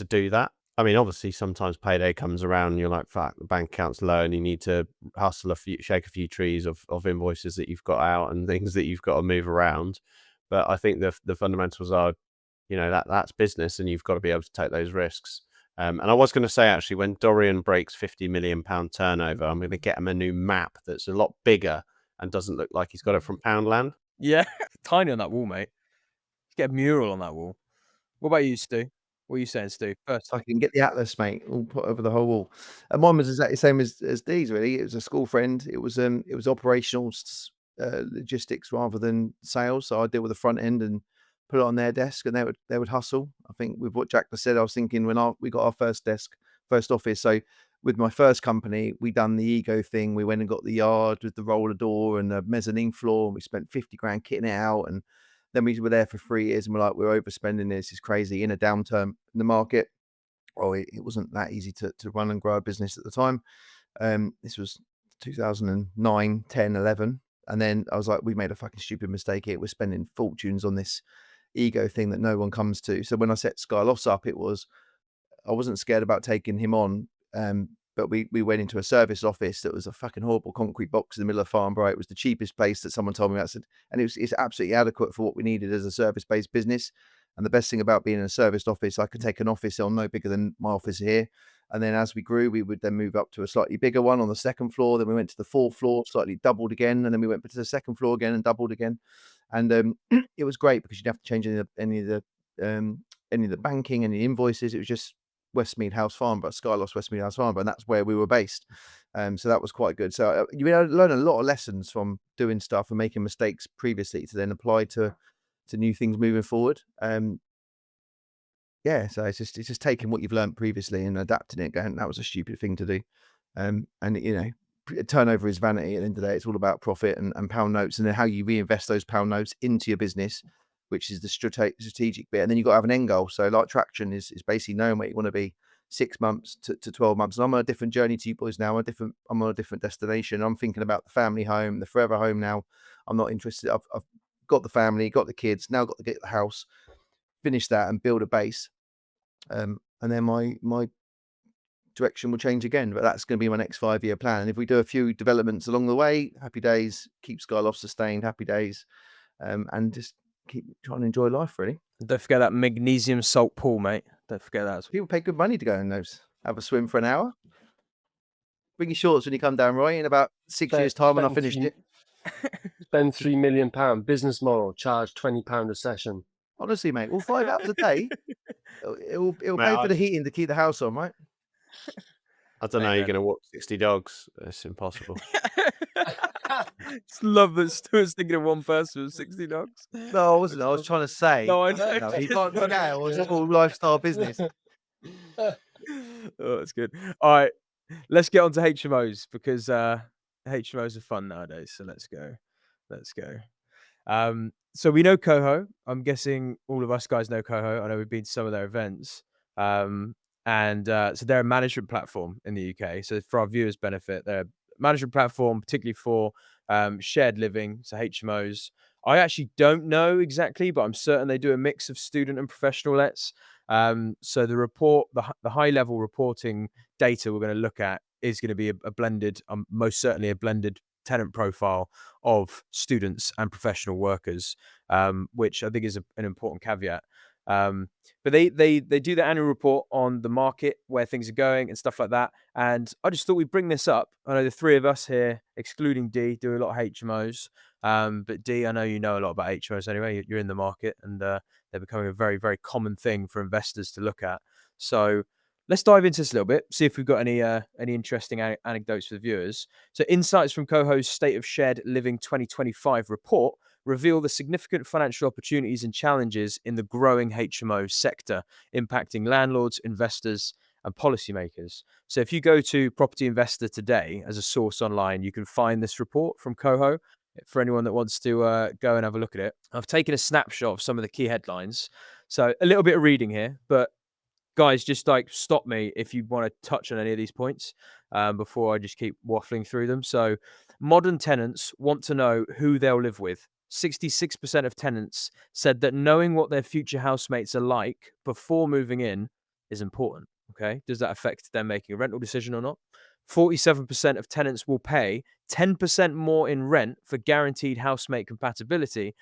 do that. I mean, obviously, sometimes payday comes around and you're like, fuck, the bank account's low and you need to hustle shake a few trees of invoices that you've got out and things that you've got to move around. But I think the fundamentals are, that's business, and you've got to be able to take those risks. And I was going to say, actually, when Dorian breaks £50 million turnover, I'm going to get him a new map that's a lot bigger and doesn't look like he's got it from Poundland. yeah, tiny on that wall, mate. Get a mural on that wall. What about you, Stu? What are you saying, Stu? First, I can get the atlas, mate, all put over the whole wall. And mine was exactly the same as Dee's, really. It was a school friend. It was operational logistics rather than sales. So I deal with the front end and put it on their desk, and they would hustle. I think with what Jack just said, I was thinking when we got our first office. So with my first company, we done the ego thing. We went and got the yard with the roller door and the mezzanine floor, and we spent 50 grand kitting it out. And then we were there for 3 years, and we're like, we're overspending this. It's crazy in a downturn in the market. Oh, it wasn't that easy to run and grow a business at the time. This was 2009, 10, 11. And then I was like, we made a fucking stupid mistake here. We're spending fortunes on this ego thing that no one comes to. So when I set Skyloss up, I wasn't scared about taking him on. But we went into a service office that was a fucking horrible concrete box in the middle of Farnborough. It was the cheapest place that someone told me about. And it's absolutely adequate for what we needed as a service-based business. And the best thing about being in a serviced office, I could take an office on no bigger than my office here. And then as we grew, we would then move up to a slightly bigger one on the second floor. Then we went to the fourth floor, slightly doubled again. And then we went to the second floor again and doubled again. And it was great because you didn't have to change any of the banking, any invoices. It was just Westmead House Farnborough, Skyloss Westmead House Farnborough, and that's where we were based. So that was quite good. So you learn a lot of lessons from doing stuff and making mistakes previously to then apply to new things moving forward. Yeah, so it's just taking what you've learned previously and adapting it, going, that was a stupid thing to do. And turnover is vanity at the end of the day. It's all about profit and pound notes, and then how you reinvest those pound notes into your business, which is the strategic bit. And then you've got to have an end goal. So like traction is basically knowing where you want to be 6 months to 12 months. And I'm on a different journey to you boys now. I'm on a different destination. I'm thinking about the family home, the forever home now. I'm not interested. I've got the family, got the kids, now got to get the house, finish that and build a base. And then my direction will change again, but that's going to be my next 5-year plan. And if we do a few developments along the way, happy days, keep Skyloft sustained, happy days, and just keep trying to enjoy life, really. don't forget that magnesium salt pool, mate. Don't forget that. People pay good money to go in those, have a swim for an hour. Bring your shorts when you come down, Roy, in about 6 years' time when I finished it. Spend £3 million. Business model, charge £20 a session. Honestly, mate, well, 5 hours a day, it'll pay for the heating to keep the house on, right? I don't know. You're going to walk 60 dogs. It's impossible. Just love that Stuart's thinking of one person with 60 dogs. No, I wasn't. I was trying to say. No, I know. No, you can't scale. It's a full lifestyle business. Oh, that's good. All right, let's get on to HMOs because HMOs are fun nowadays. So let's go. So we know Coho. I'm guessing all of us guys know Coho. I know we've been to some of their events. So they're a management platform in the UK. So for our viewers' benefit, they're a management platform, particularly for shared living, so HMOs. I actually don't know exactly, but I'm certain they do a mix of student and professional lets. So the report, the high level reporting data we're going to look at is going to be a blended, most certainly a blended tenant profile of students and professional workers, which I think is an important caveat. But they do the annual report on the market, where things are going and stuff like that. And I just thought we'd bring this up. I know the three of us here, excluding D, do a lot of HMOs. But D, I know you know a lot about HMOs anyway. You're in the market, and they're becoming a very, very common thing for investors to look at. So let's dive into this a little bit, see if we've got any interesting anecdotes for the viewers. So insights from Coho's State of Shared Living 2025 report reveal the significant financial opportunities and challenges in the growing HMO sector, impacting landlords, investors, and policymakers. So if you go to Property Investor today as a source online, you can find this report from Coho for anyone that wants to go and have a look at it. I've taken a snapshot of some of the key headlines. So a little bit of reading here, but guys, just like stop me if you want to touch on any of these points before I just keep waffling through them. So modern tenants want to know who they'll live with. 66% of tenants said that knowing what their future housemates are like before moving in is important. Okay. Does that affect them making a rental decision or not? 47% of tenants will pay 10% more in rent for guaranteed housemate compatibility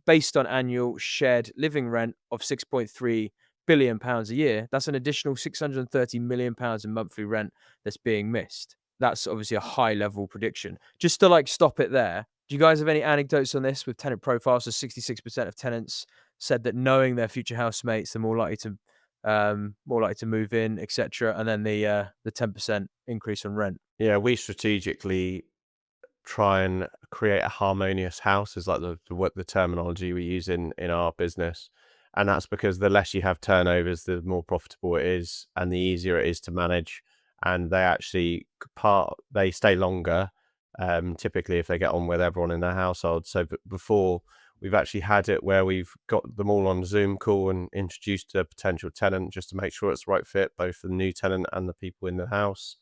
based on annual shared living rent of £6.3 billion a year. That's an additional £630 million in monthly rent that's being missed. That's obviously a high level prediction. Just to like stop it there, do you guys have any anecdotes on this with tenant profiles? So 66% of tenants said that knowing their future housemates, they're more likely to move in, etc. And then the 10% increase on rent. Yeah, we strategically try and create a harmonious house is like the terminology we use in our business, and that's because the less you have turnovers, the more profitable it is, and the easier it is to manage. And they actually they stay longer, typically if they get on with everyone in their household. So before, we've actually had it where we've got them all on Zoom call and introduced a potential tenant just to make sure it's the right fit, both for the new tenant and the people in the house.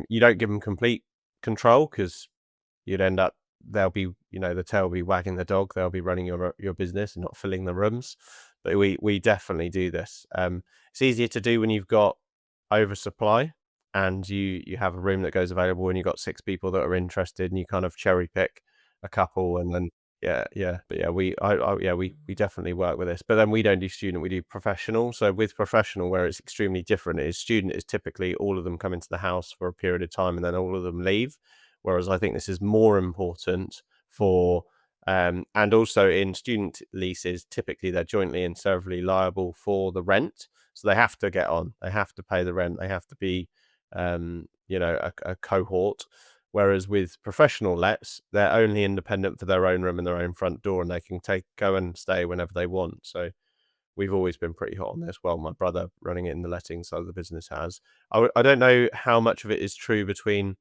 You don't give them complete control because you'd end up, they'll be, the tail will be wagging the dog. They'll be running your business and not filling the rooms. But we definitely do this. It's easier to do when you've got oversupply and you have a room that goes available and you've got 6 people that are interested, and you kind of cherry pick a couple, and then we definitely work with this. But then we don't do student, we do professional. So with professional, where it's extremely different, is student is typically all of them come into the house for a period of time and then all of them leave. Whereas I think this is more important for, and also in student leases, typically they're jointly and severally liable for the rent. So they have to get on, they have to pay the rent, they have to be, a cohort. Whereas with professional lets, they're only independent for their own room and their own front door, and they can go and stay whenever they want. So we've always been pretty hot on this. Well, my brother running it in the letting side of the business has. I don't know how much of it is true between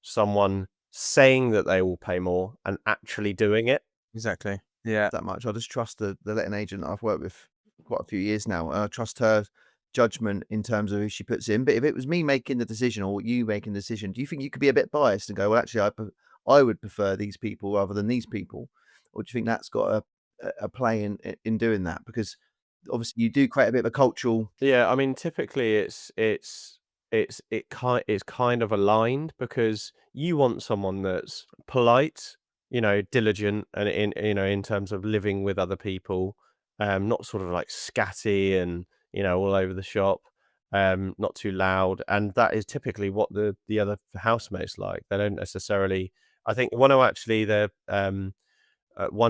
someone saying that they will pay more and actually doing it. Exactly. Yeah. That much. I just trust the letting agent I've worked with for quite a few years now. I trust her judgment in terms of who she puts in. But if it was me making the decision or you making the decision, do you think you could be a bit biased and go, well, actually, I would prefer these people rather than these people? Or do you think that's got a play in doing that? Because obviously you do create a bit of a cultural. Yeah, I mean, typically it's kind of aligned, because you want someone that's polite, diligent, and in terms of living with other people, not sort of like scatty and all over the shop, not too loud. And that is typically what the other housemates like. They don't necessarily. I think one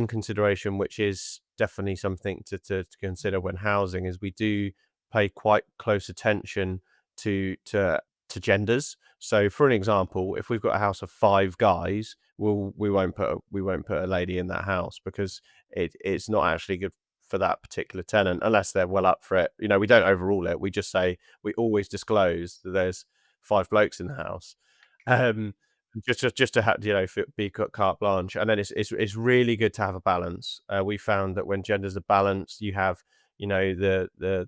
consideration, which is definitely something to consider when housing, is we do pay quite close attention to genders. So for an example, if we've got a house of 5 guys, we won't put a lady in that house, because it's not actually good for that particular tenant unless they're well up for it. We don't overrule it. We just say we always disclose that there's 5 blokes in the house. just to have, be carte blanche, and then it's really good to have a balance. We found that when genders are balanced, you have, the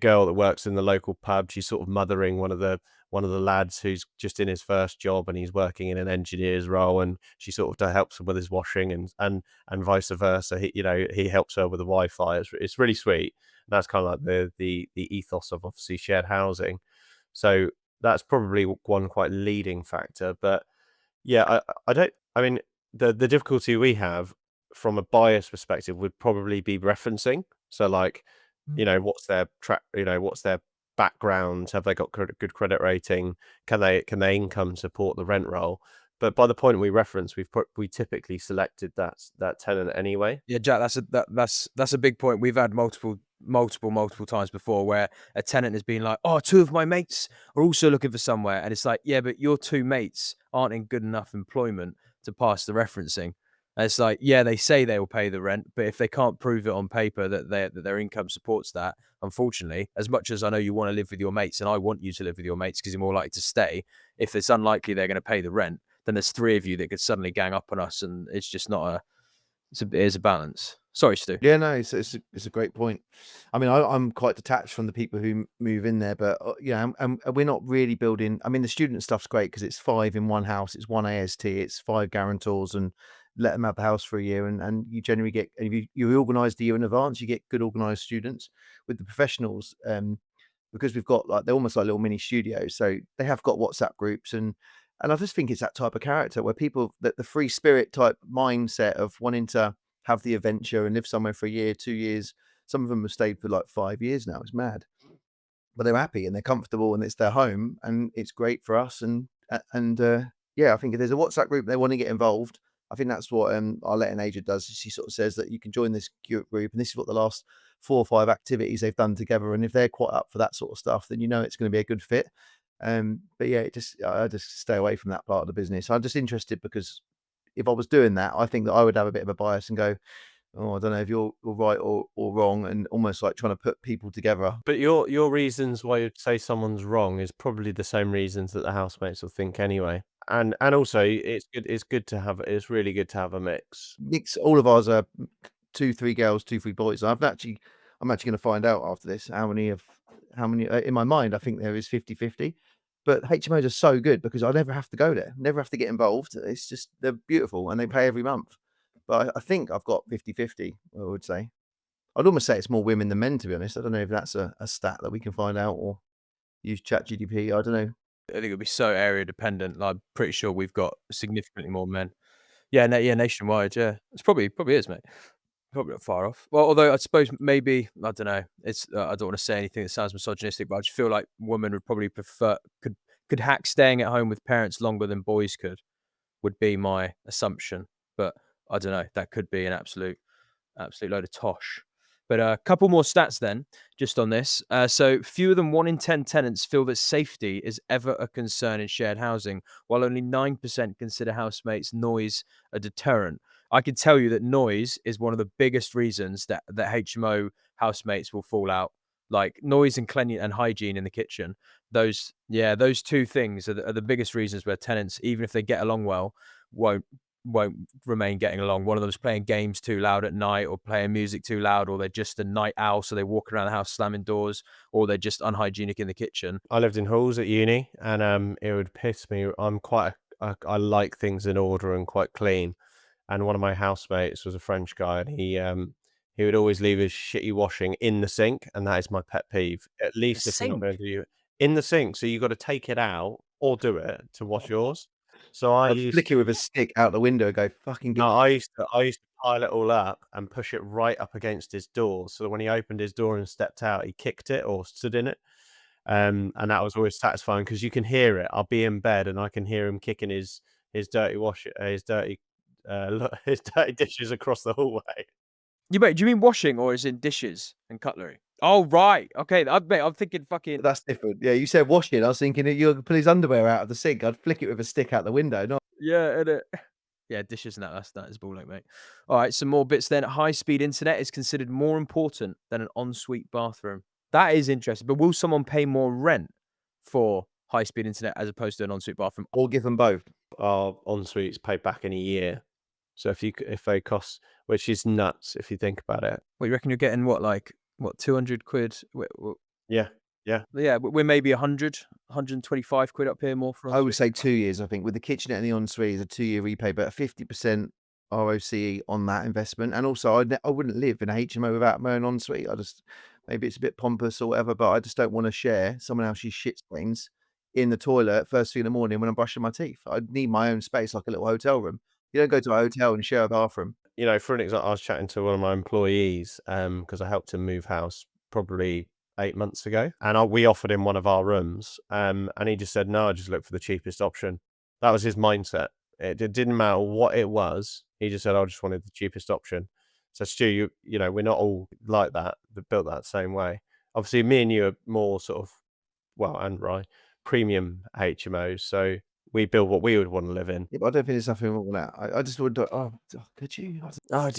girl that works in the local pub, she's sort of mothering one of the lads who's just in his first job, and he's working in an engineer's role, and she sort of helps him with his washing, and vice versa. He helps her with the Wi-Fi. It's really sweet. That's kind of like the ethos of obviously shared housing. So that's probably one quite leading factor. But yeah, I don't. I mean, the difficulty we have from a buyer's perspective would probably be referencing. So like, what's their what's their background? Have they got good credit rating? Can they income support the rent roll? But by the point we reference, we typically selected that tenant anyway. Yeah, Jack, that's a big point. We've had multiple times before where a tenant has been like, "Oh, two of my mates are also looking for somewhere," and it's like, "Yeah, but your two mates aren't in good enough employment to pass the referencing." And it's like, yeah, they say they will pay the rent, but if they can't prove it on paper that their income supports that, unfortunately, as much as I know you want to live with your mates, and I want you to live with your mates because you're more likely to stay, if it's unlikely they're going to pay the rent, then there's three of you that could suddenly gang up on us, and it's just not it is a balance. Sorry, Stu. Yeah, no, it's a great point. I mean, I'm quite detached from the people who move in there, but and we're not really building. I mean, the student stuff's great because it's 5 in one house, it's one AST, it's 5 guarantors, and let them have the house for a year, and you generally get, if you organise the year in advance, you get good organised students. With the professionals, because we've got they're almost like little mini studios, so they have got WhatsApp groups, and I just think it's that type of character where people, that the free spirit type mindset of wanting to have the adventure and live somewhere for a year, 2 years. Some of them have stayed for like 5 years now. It's mad, but they're happy and they're comfortable and it's their home and it's great for us. Yeah, I think if there's a WhatsApp group they want to get involved, I think that's what our letting agent does. She sort of says that you can join this group, and this is what the last 4 or 5 activities they've done together. And if they're quite up for that sort of stuff, then it's going to be a good fit. But yeah, I just stay away from that part of the business. I'm just interested because if I was doing that, I think that I would have a bit of a bias and go, "Oh, I don't know if you're right or wrong," and almost like trying to put people together. But your reasons why you'd say someone's wrong is probably the same reasons that the housemates will think anyway. And also it's really good to have a mix. All of ours are 2, 3 girls, 2, 3 boys. I'm actually going to find out after this how many in my mind. I think there is 50-50. But HMOs are so good because I never have to go there, never have to get involved. It's just, they're beautiful and they pay every month. But I think I've got 50-50, I would say. I'd almost say it's more women than men, to be honest. I don't know if that's a stat that we can find out or use ChatGPT. I don't know. I think it'll be so area dependent. I'm pretty sure we've got significantly more men. Yeah, nationwide. Yeah, it's probably is, mate. Probably not far off. Well, although I suppose maybe I don't know. It's I don't want to say anything that sounds misogynistic, but I just feel like women would probably could hack staying at home with parents longer than boys could. Would be my assumption, but I don't know. That could be an absolute load of tosh. But a couple more stats then, just on this. So fewer than 1 in 10 tenants feel that safety is ever a concern in shared housing, while only 9% consider housemates' noise a deterrent. I can tell you that noise is one of the biggest reasons that HMO housemates will fall out. Like noise and cleanliness and hygiene in the kitchen. Those two things are the biggest reasons where tenants, even if they get along well, won't remain getting along. One of them's playing games too loud at night, or playing music too loud, or they're just a night owl, so they walk around the house slamming doors, or they're just unhygienic in the kitchen. I lived in halls at uni, and it would piss me. I like things in order and quite clean. And one of my housemates was a French guy, and he would always leave his shitty washing in the sink, and that is my pet peeve. At least if you're not going to do it in the sink, so you got to take it out or do it to wash yours. So I'd flick it with a stick out the window and go, "Fucking get." No, I used to pile it all up and push it right up against his door, so that when he opened his door and stepped out, he kicked it or stood in it. And that was always satisfying because you can hear it. I'll be in bed and I can hear him kicking his dirty his dirty dishes across the hallway. You mate, do you mean washing or is in dishes and cutlery? Oh right, okay. I'm thinking fucking. That's different. Yeah, you said washing. I was thinking that you're put his underwear out of the sink. I'd flick it with a stick out the window. Not. Yeah, yeah, dishes and that is ball, mate. All right, some more bits then. High-speed internet is considered more important than an ensuite bathroom. That is interesting. But will someone pay more rent for high-speed internet as opposed to an ensuite bathroom? Or give them both. Our en-suite's paid back in a year. So if they cost, which is nuts if you think about it. Well, you reckon you're getting what, 200 quid? Yeah, yeah. Yeah, we're maybe 100, 125 quid up here more for I would ensuite. say 2 years, I think. With the kitchenette and the ensuite is a 2-year repay, but a 50% ROCE on that investment. And also, I wouldn't live in a HMO without my own ensuite. Maybe it's a bit pompous or whatever, but I just don't want to share someone else's shit stains in the toilet first thing in the morning when I'm brushing my teeth. I need my own space, like a little hotel room. You don't go to a hotel and share a bathroom. You know, for an example, I was chatting to one of my employees because I helped him move house probably 8 months ago, and we offered him one of our rooms, and he just said, "No, I just look for the cheapest option." That was his mindset. It didn't matter what it was. He just said, "I just wanted the cheapest option." So, Stu, you know, we're not all like that. They're built that same way. Obviously, me and you are more sort of, well, and Rye, premium HMOs. So we build what we would want to live in. Yeah, but I don't think there's nothing wrong with that. I just would. Could you? Oh,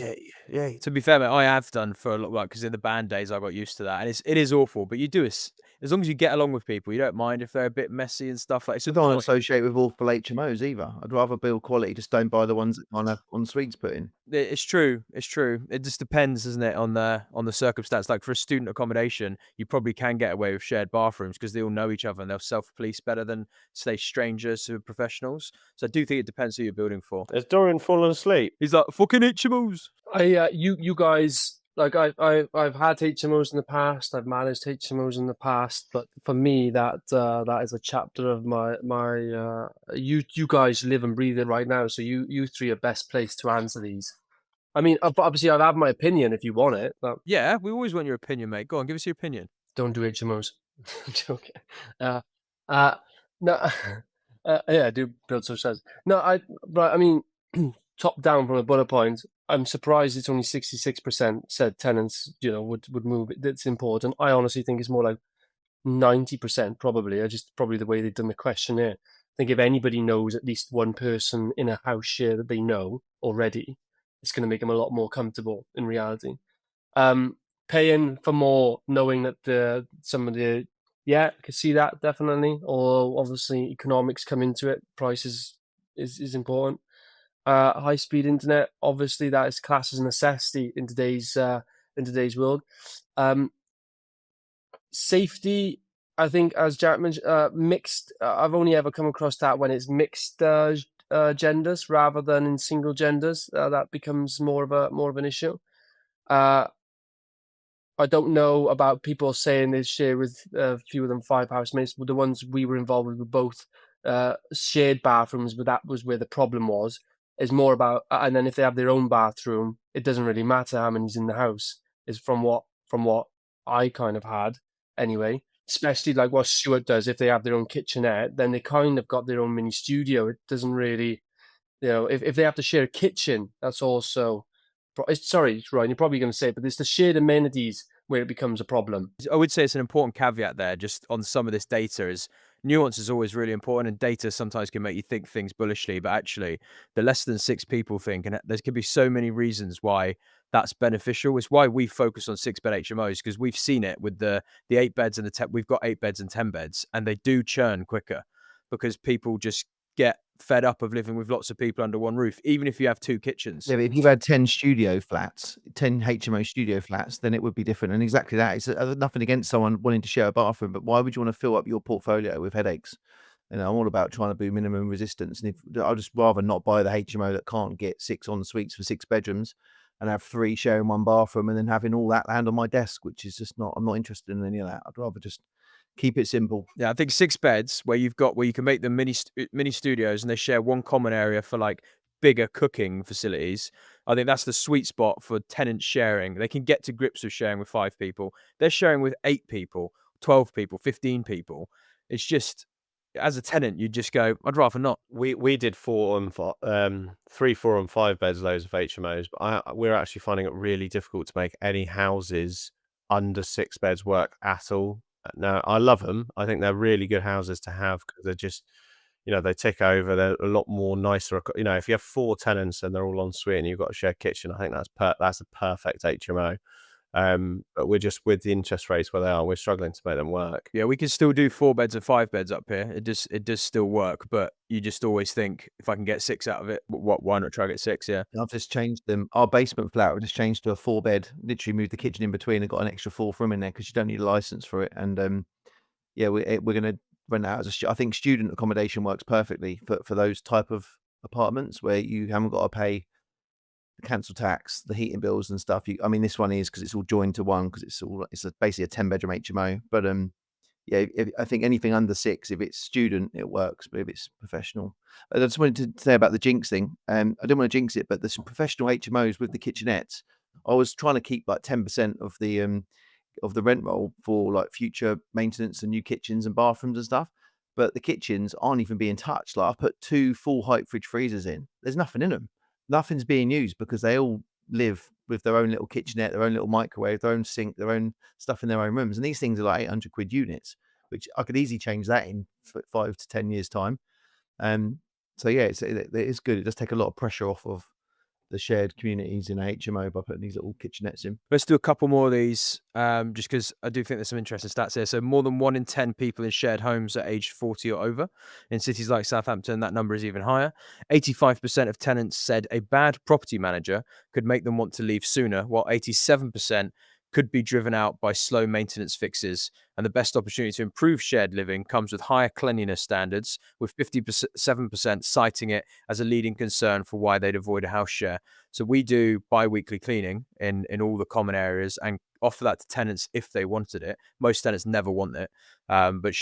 yeah. To be fair, mate, I have done for a lot, because in the band days I got used to that, and it is awful. But you do it as long as you get along with people. You don't mind if they're a bit messy and stuff like. I don't want to associate with awful HMOs either. I'd rather build quality. Just don't buy the ones that can't have en-suites put in. It's true. It's true. It just depends, doesn't it, on the circumstance. Like for a student accommodation, you probably can get away with shared bathrooms because they all know each other and they'll self-police better than, say, strangers who are professionals. So I do think it depends who you're building for. Has Dorian fallen asleep? He's like, fucking HMOs. You guys, like I've had HMOs in the past. I've managed HMOs in the past, but for me, that is a chapter of my. You guys live and breathe it right now, so you three are best placed to answer these. I mean, obviously, I've had my opinion if you want it. But Yeah, we always want your opinion, mate. Go on, give us your opinion. don't do HMOs. I'm joking. No, yeah, do build social houses. No, I mean, top down from a bullet point, I'm surprised it's only 66% said tenants, would move. That's important. I honestly think it's more like 90% probably. Probably the way they've done the questionnaire. I think if anybody knows at least one person in a house share that they know already, it's going to make them a lot more comfortable in reality. Paying for more, knowing that I can see that definitely. Or obviously economics come into it. Price is important. High speed internet, obviously that is classed as a necessity in today's world. Safety, I think, as Jack mentioned, mixed. I've only ever come across that when it's mixed genders rather than in single genders. That becomes more of an issue. I don't know about people saying they share with fewer than 5 housemates. But the ones we were involved with were both shared bathrooms, but that was where the problem was. It's more about, and then if they have their own bathroom, it doesn't really matter how many's in the house. Is from what I kind of had anyway. Especially like what Stuart does. If they have their own kitchenette, then they kind of got their own mini studio. It doesn't really, if they have to share a kitchen, that's also. Sorry, Ryan, you're probably going to say it, but it's the shared amenities where it becomes a problem. I would say it's an important caveat there, just on some of this data, is nuance is always really important, and data sometimes can make you think things bullishly, but actually the less than 6 people think, and there could be so many reasons why that's beneficial. It's why we focus on 6-bed HMOs, because we've seen it with the 8 beds and we've got 8 beds and 10 beds, and they do churn quicker because people just get fed up of living with lots of people under one roof, even if you have 2 kitchens. Yeah, but if you had 10 studio flats, 10 HMO studio flats, then it would be different. And exactly that. It's nothing against someone wanting to share a bathroom, but why would you want to fill up your portfolio with headaches? I'm all about trying to do minimum resistance. And I'd just rather not buy the HMO that can't get 6 en suites for 6 bedrooms and have 3 sharing 1 bathroom and then having all that land on my desk, which is just not, I'm not interested in any of that. I'd rather just keep it simple. Yeah, I think 6 beds where you can make them mini studios and they share one common area for like bigger cooking facilities. I think that's the sweet spot for tenants sharing. They can get to grips with sharing with 5 people. They're sharing with 8 people, 12 people, 15 people. It's just, as a tenant, you just go, I'd rather not. We did 3, 4 and 5 beds, loads of HMOs, but we're actually finding it really difficult to make any houses under 6 beds work at all. Now, I love them. I think they're really good houses to have because they're just, they tick over. They're a lot more nicer. If you have 4 tenants and they're all en suite and you've got a shared kitchen, I think that's a perfect HMO. But we're just, with the interest rates where they are, we're struggling to make them work. Yeah, we can still do 4 beds and 5 beds up here. It does still work, but you just always think, if I can get 6 out of it, why not try to get 6? Yeah. I've just changed them. Our basement flat, we just changed to a 4-bed. Literally moved the kitchen in between and got an extra 4th room in there because you don't need a license for it. And yeah, we're gonna rent out as I think student accommodation works perfectly for those type of apartments where you haven't got to pay the council tax, the heating bills and stuff. I mean, this one is because it's all joined to one because it's basically a 10-bedroom HMO. But yeah, I think anything under 6, if it's student, it works. But if it's professional, I just wanted to say about the jinx thing. I didn't want to jinx it, but there's some professional HMOs with the kitchenettes. I was trying to keep like 10% of the rent roll for like future maintenance and new kitchens and bathrooms and stuff. But the kitchens aren't even being touched. Like I put 2 full height fridge freezers in. There's nothing in them. Nothing's being used because they all live with their own little kitchenette, their own little microwave, their own sink, their own stuff in their own rooms. And these things are like 800 quid units, which I could easily change that in 5 to 10 years time. So yeah, it is good. It does take a lot of pressure off of the shared communities in HMO by putting these little kitchenettes in. Let's do a couple more of these, just because I do think there's some interesting stats here. So more than 1 in 10 people in shared homes are aged 40 or over. In cities like Southampton, that number is even higher. 85% of tenants said a bad property manager could make them want to leave sooner, while 87% could be driven out by slow maintenance fixes. And the best opportunity to improve shared living comes with higher cleanliness standards, with 57% citing it as a leading concern for why they'd avoid a house share. So we do bi-weekly cleaning in all the common areas and offer that to tenants if they wanted it. Most tenants never want it, but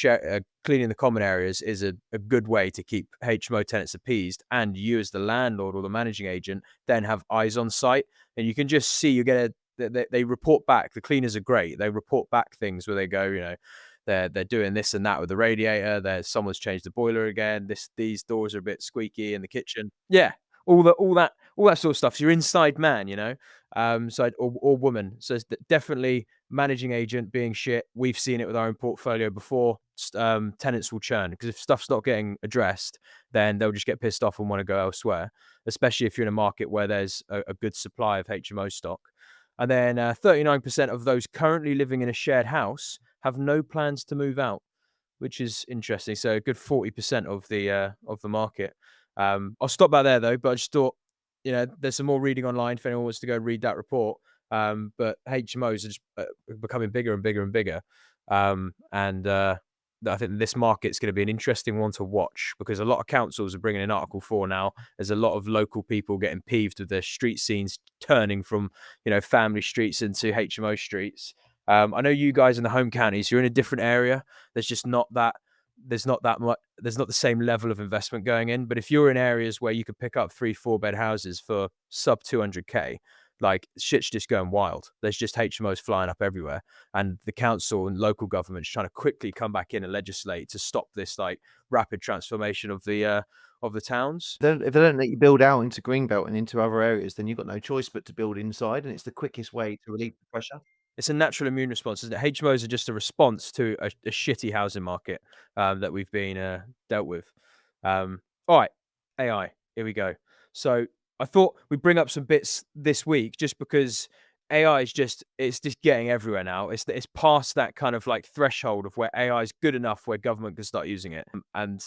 cleaning the common areas is a good way to keep HMO tenants appeased, and you as the landlord or the managing agent then have eyes on site, and you can just see, you get they report back. The cleaners are great. They report back things where they go, they're doing this and that with the radiator. Someone's changed the boiler again. These doors are a bit squeaky in the kitchen. Yeah, all that sort of stuff. So you're inside man, or woman. So it's definitely managing agent being shit. We've seen it with our own portfolio before. Tenants will churn because if stuff's not getting addressed, then they'll just get pissed off and want to go elsewhere, especially if you're in a market where there's a good supply of HMO stock. And then 39% of those currently living in a shared house have no plans to move out, which is interesting. So a good 40% of the market. I'll stop by there though, but I just thought, there's some more reading online if anyone wants to go read that report. But HMOs are just becoming bigger and bigger and bigger. I think this market's going to be an interesting one to watch because a lot of councils are bringing in Article 4 now. There's a lot of local people getting peeved with their street scenes turning from, family streets into HMO streets. I know you guys in the home counties, you're in a different area. There's not the same level of investment going in. But if you're in areas where you could pick up 3-4 bed houses for sub 200k, like shit's just going wild. There's just HMOs flying up everywhere, and the council and local government's trying to quickly come back in and legislate to stop this like rapid transformation of the towns. If they don't let you build out into Greenbelt and into other areas, then you've got no choice but to build inside, and it's the quickest way to relieve the pressure. It's a natural immune response, isn't it? HMOs are just a response to a shitty housing market that we've been dealt with. All right, AI. Here we go. So I thought we'd bring up some bits this week just because AI is just getting everywhere now. It's past that kind of like threshold of where AI is good enough where government can start using it. And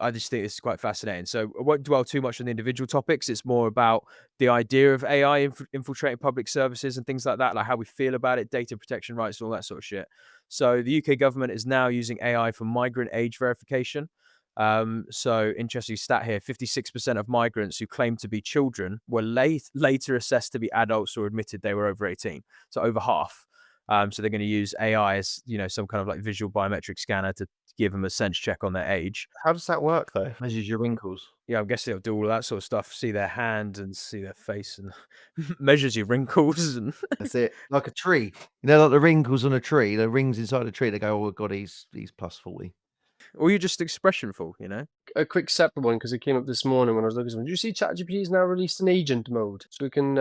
I just think this is quite fascinating. So I won't dwell too much on the individual topics. It's more about the idea of AI infiltrating public services and things like that, like how we feel about it, data protection rights, all that sort of shit. So the UK government is now using AI for migrant age verification. So interesting stat here, 56% of migrants who claim to be children were later assessed to be adults or admitted they were over 18. So over half. So they're going to use AI as, some kind of like visual biometric scanner to give them a sense check on their age. How does that work though? Measures your wrinkles. Yeah, I'm guessing they'll do all that sort of stuff, see their hand and see their face and measures your wrinkles. And That's it. Like a tree. Like the wrinkles on a tree, the rings inside a tree, they go, oh God, he's plus 40. Or you're just expressionful, A quick separate one because it came up this morning when I was looking at something. Did you see ChatGPT's now released an agent mode, so it can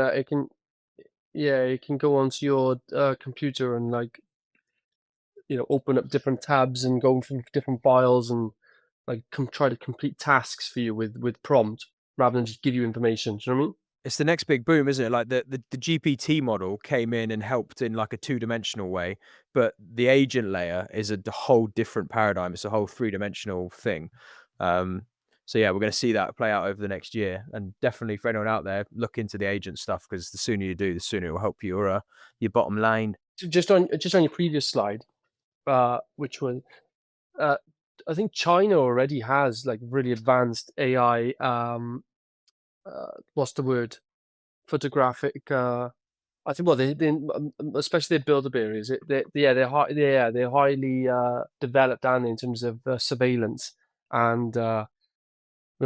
go onto your computer and like open up different tabs and go from different files and like try to complete tasks for you with prompt rather than just give you information. Do you know what I mean? It's the next big boom, isn't it? Like the GPT model came in and helped in like a 2-dimensional way, but the agent layer is a whole different paradigm. It's a whole 3-dimensional thing. So yeah, we're going to see that play out over the next year, and definitely for anyone out there, look into the agent stuff, because the sooner you do, the sooner it will help your bottom line. Just on your previous slide, which was, I think China already has like really advanced AI. What's the word? Photographic. I think, well, they especially their build-up areas. They're highly developed and in terms of surveillance, and well,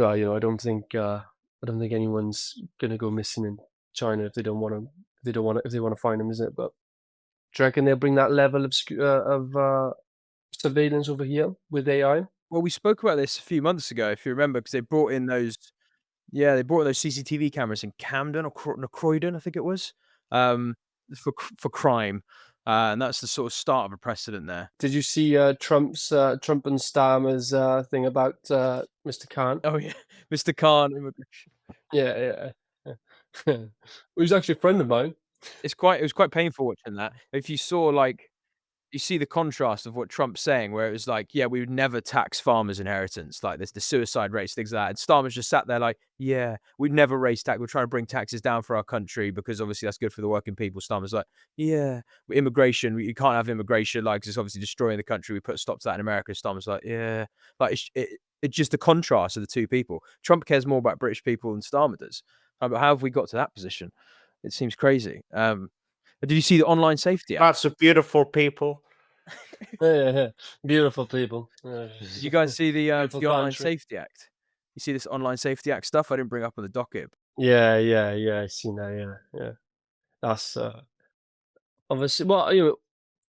I don't think anyone's gonna go missing in China if they don't want to. If they want to find them, is it? But do you reckon they'll bring that level of surveillance over here with AI? Well, we spoke about this a few months ago, if you remember, because they brought in those CCTV cameras in Camden or Croydon, I think it was, for crime, and that's the sort of start of a precedent there. Did you see Trump and Starmer's thing about Mr. Khan? Oh yeah, Mr. Khan immigration. Yeah. Well, he's actually a friend of mine. It was quite painful watching that. If you saw you see the contrast of what Trump's saying, where it was like, yeah, we would never tax farmers' inheritance, like there's the suicide rates, things like that. And Starmer's just sat there like, yeah, we'd never raise tax. We're trying to bring taxes down for our country because obviously that's good for the working people. Starmer's like, yeah, immigration, you can't have immigration, like, 'cause it's obviously destroying the country. We put a stop to that in America. Starmer's like, yeah, like it's just the contrast of the two people. Trump cares more about British people than Starmer does. But how have we got to that position? It seems crazy. Did you see the online safety act? Lots of beautiful people. Yeah. Beautiful people. Did you guys see the Beautiful online country. safety act? You see this online safety act stuff? I didn't bring up on the docket. Yeah. I see that. Yeah. That's obviously, well,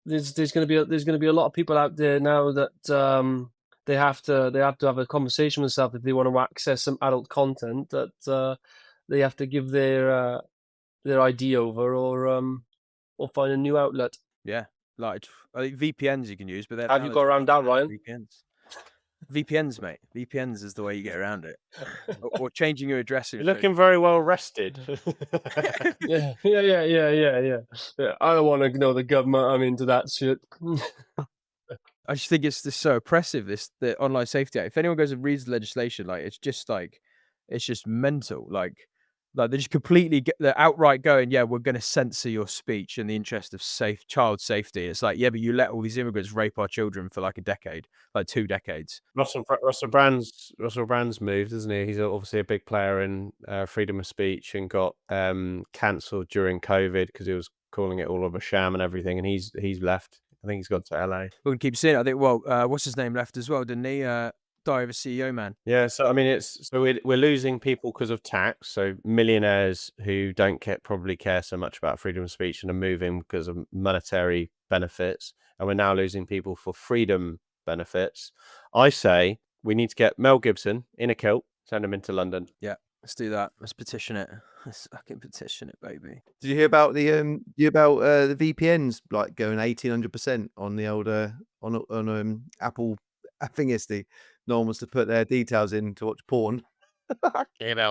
there's going to be a lot of people out there now that they have to have a conversation with themselves if they want to access some adult content, that they have to give their ID over, or find a new outlet. Yeah, like I think VPNs you can use, but Have you got around that, Ryan? VPNs, mate. VPNs is the way you get around it, or changing your address. You're looking very well rested. Yeah. I don't want to know the government. I'm into that shit. I just think it's so oppressive. The online safety act. If anyone goes and reads the legislation, like it's just mental. Like they just completely they're outright going, yeah, we're going to censor your speech in the interest of child safety. It's like, yeah, but you let all these immigrants rape our children for like a decade, like 2 decades. Russell Brand's moved, isn't he? He's obviously a big player in freedom of speech, and got cancelled during COVID because he was calling it all of a sham and everything, and he's left. I think he's gone to LA. We're gonna keep seeing it. I think. Well, what's his name left as well, didn't he? Die of a CEO man. Yeah, so I mean, we're losing people because of tax. So millionaires who don't probably care so much about freedom of speech and are moving because of monetary benefits, and we're now losing people for freedom benefits. I say we need to get Mel Gibson in a kilt, send him into London. Yeah, let's do that. Let's petition it. Let's fucking petition it, baby. Did you hear about the VPNs like going 1,800% on the old on Apple thingisty? No one wants to put their details in to watch porn. So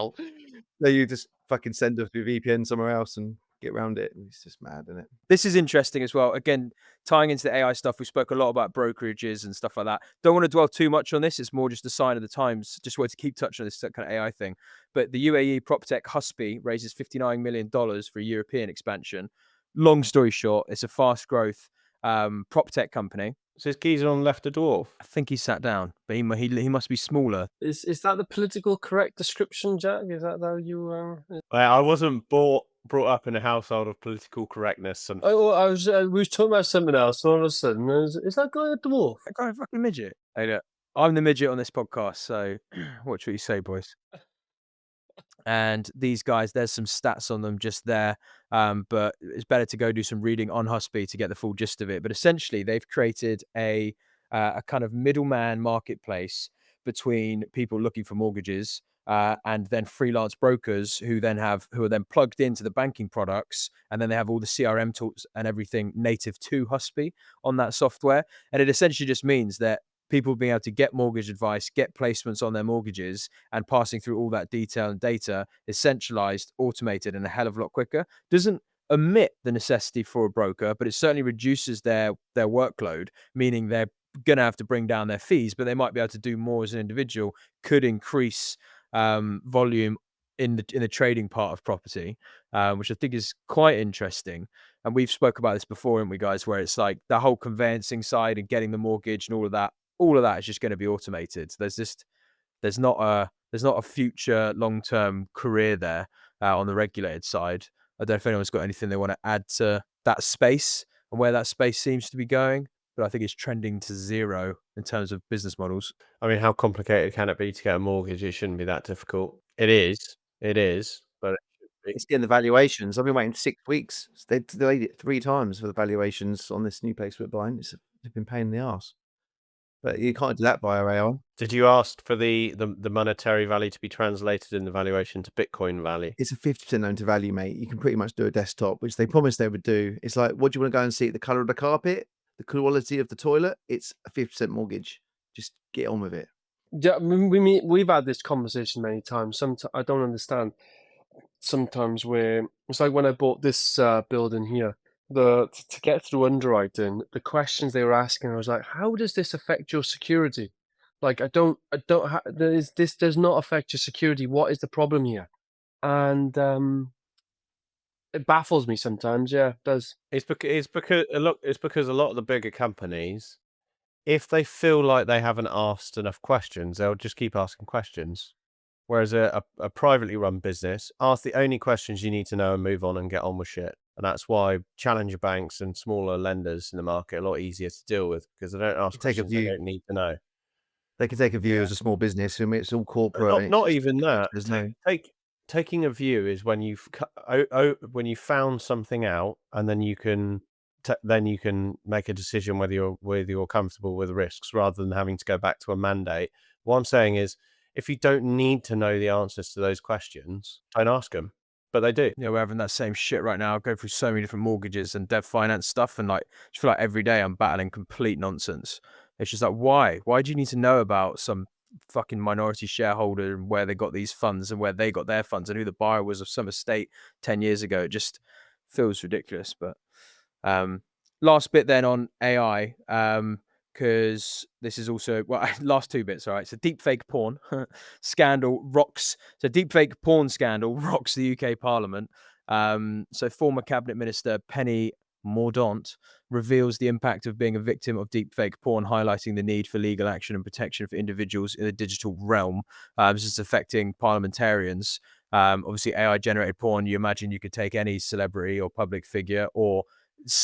you just fucking send us your VPN somewhere else and get around it. It's just mad, isn't it? This is interesting as well. Again, tying into the AI stuff, we spoke a lot about brokerages and stuff like that. Don't want to dwell too much on this. It's more just a sign of the times. Just wanted to keep touching on this kind of AI thing. But the UAE PropTech Husby raises $59 million for a European expansion. Long story short, it's a fast growth PropTech company. So his geezer on left a dwarf. I think he sat down, but he must be smaller. Is that the political correct description, Jack? Is that how you? I wasn't brought up in a household of political correctness. And we was talking about something else, and all of a sudden, is that guy a dwarf? That guy a fucking midget. Hey, look, I'm the midget on this podcast, so watch what you say, boys. And these guys, there's some stats on them just there, but it's better to go do some reading on Husby to get the full gist of it. But essentially, they've created a kind of middleman marketplace between people looking for mortgages and then freelance brokers who are then plugged into the banking products, and then they have all the CRM tools and everything native to Husby on that software. And it essentially just means that people being able to get mortgage advice, get placements on their mortgages, and passing through all that detail and data is centralized, automated, and a hell of a lot quicker. Doesn't omit the necessity for a broker, but it certainly reduces their workload, meaning they're going to have to bring down their fees, but they might be able to do more as an individual, could increase volume in the trading part of property, which I think is quite interesting. And we've spoke about this before, haven't we, guys, where it's like the whole conveyancing side and getting the mortgage and all of that is just going to be automated. There's not a future long-term career there on the regulated side. I don't know if anyone's got anything they want to add to that space and where that space seems to be going, but I think it's trending to zero in terms of business models. I mean, how complicated can it be to get a mortgage? It shouldn't be that difficult. It is, but it should be. It's getting the valuations. I've been waiting 6 weeks. They delayed it 3 times for the valuations on this new place we're buying. They've been paying the arse. But you can't do that via AI. Did you ask for the monetary value to be translated in the valuation to Bitcoin value? It's a 50% loan to value, mate. You can pretty much do a desktop, which they promised they would do. It's like, what do you want to go and see? The colour of the carpet, the quality of the toilet? It's a 50% mortgage. Just get on with it. Yeah, we've had this conversation many times. Sometimes I don't understand. Sometimes where it's like when I bought this building here, to get through underwriting, the questions they were asking, I was like, how does this affect your security? Like, this does not affect your security. What is the problem here? And it baffles me sometimes. Yeah, it does. It's because a lot of the bigger companies, if they feel like they haven't asked enough questions, they'll just keep asking questions. Whereas a privately run business, ask the only questions you need to know and move on and get on with shit. And that's why challenger banks and smaller lenders in the market are a lot easier to deal with, because they don't ask questions they don't need to know. They can take a view as a small business. I mean, it's all corporate. Not even that. There's no... Taking a view is when you've when you found something out, and then you can make a decision whether you're comfortable with risks, rather than having to go back to a mandate. What I'm saying is, if you don't need to know the answers to those questions, don't ask them. But they do. Yeah, we're having that same shit right now. I go through so many different mortgages and debt finance stuff, and like, I just feel like every day I'm battling complete nonsense. It's just like, why? Why do you need to know about some fucking minority shareholder and where they got these funds and where they got their funds and who the buyer was of some estate 10 years ago? It just feels ridiculous. But last bit then on AI, because this is also, well, last 2 bits, all right. So deepfake porn scandal rocks. So deepfake porn scandal rocks the UK Parliament. So former Cabinet Minister Penny Mordaunt reveals the impact of being a victim of deepfake porn, highlighting the need for legal action and protection for individuals in the digital realm. This is affecting parliamentarians. Obviously, AI-generated porn, you imagine you could take any celebrity or public figure, or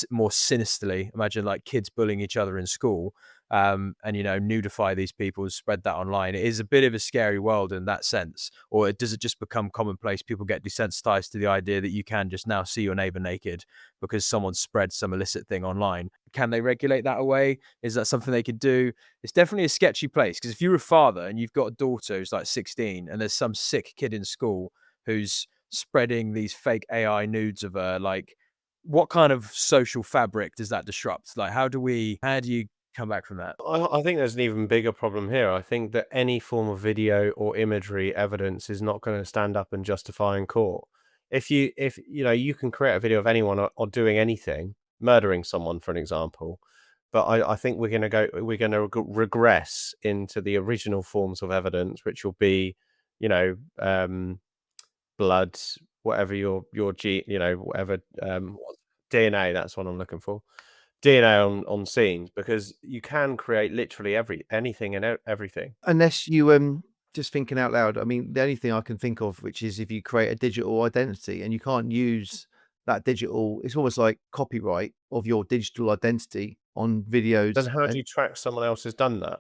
more sinisterly, imagine like kids bullying each other in school, and nudify these people and spread that online. It is a bit of a scary world in that sense. Or does it just become commonplace? People get desensitized to the idea that you can just now see your neighbor naked because someone spread some illicit thing online. Can they regulate that away? Is that something they could do? It's definitely a sketchy place, because if you're a father and you've got a daughter who's like 16 and there's some sick kid in school who's spreading these fake AI nudes of her, like, what kind of social fabric does that disrupt? Like, how do you come back from that? I think there's an even bigger problem here. I think that any form of video or imagery evidence is not going to stand up and justify in court. If you can create a video of anyone or doing anything, murdering someone, for an example, but I think we're going to regress into the original forms of evidence, which will be, blood, whatever your gene, whatever DNA. That's what I'm looking for. DNA on scenes, because you can create literally anything and everything. Unless you just thinking out loud. I mean, the only thing I can think of, which is if you create a digital identity and you can't use that digital, it's almost like copyright of your digital identity on videos. Then how do you track someone else has done that?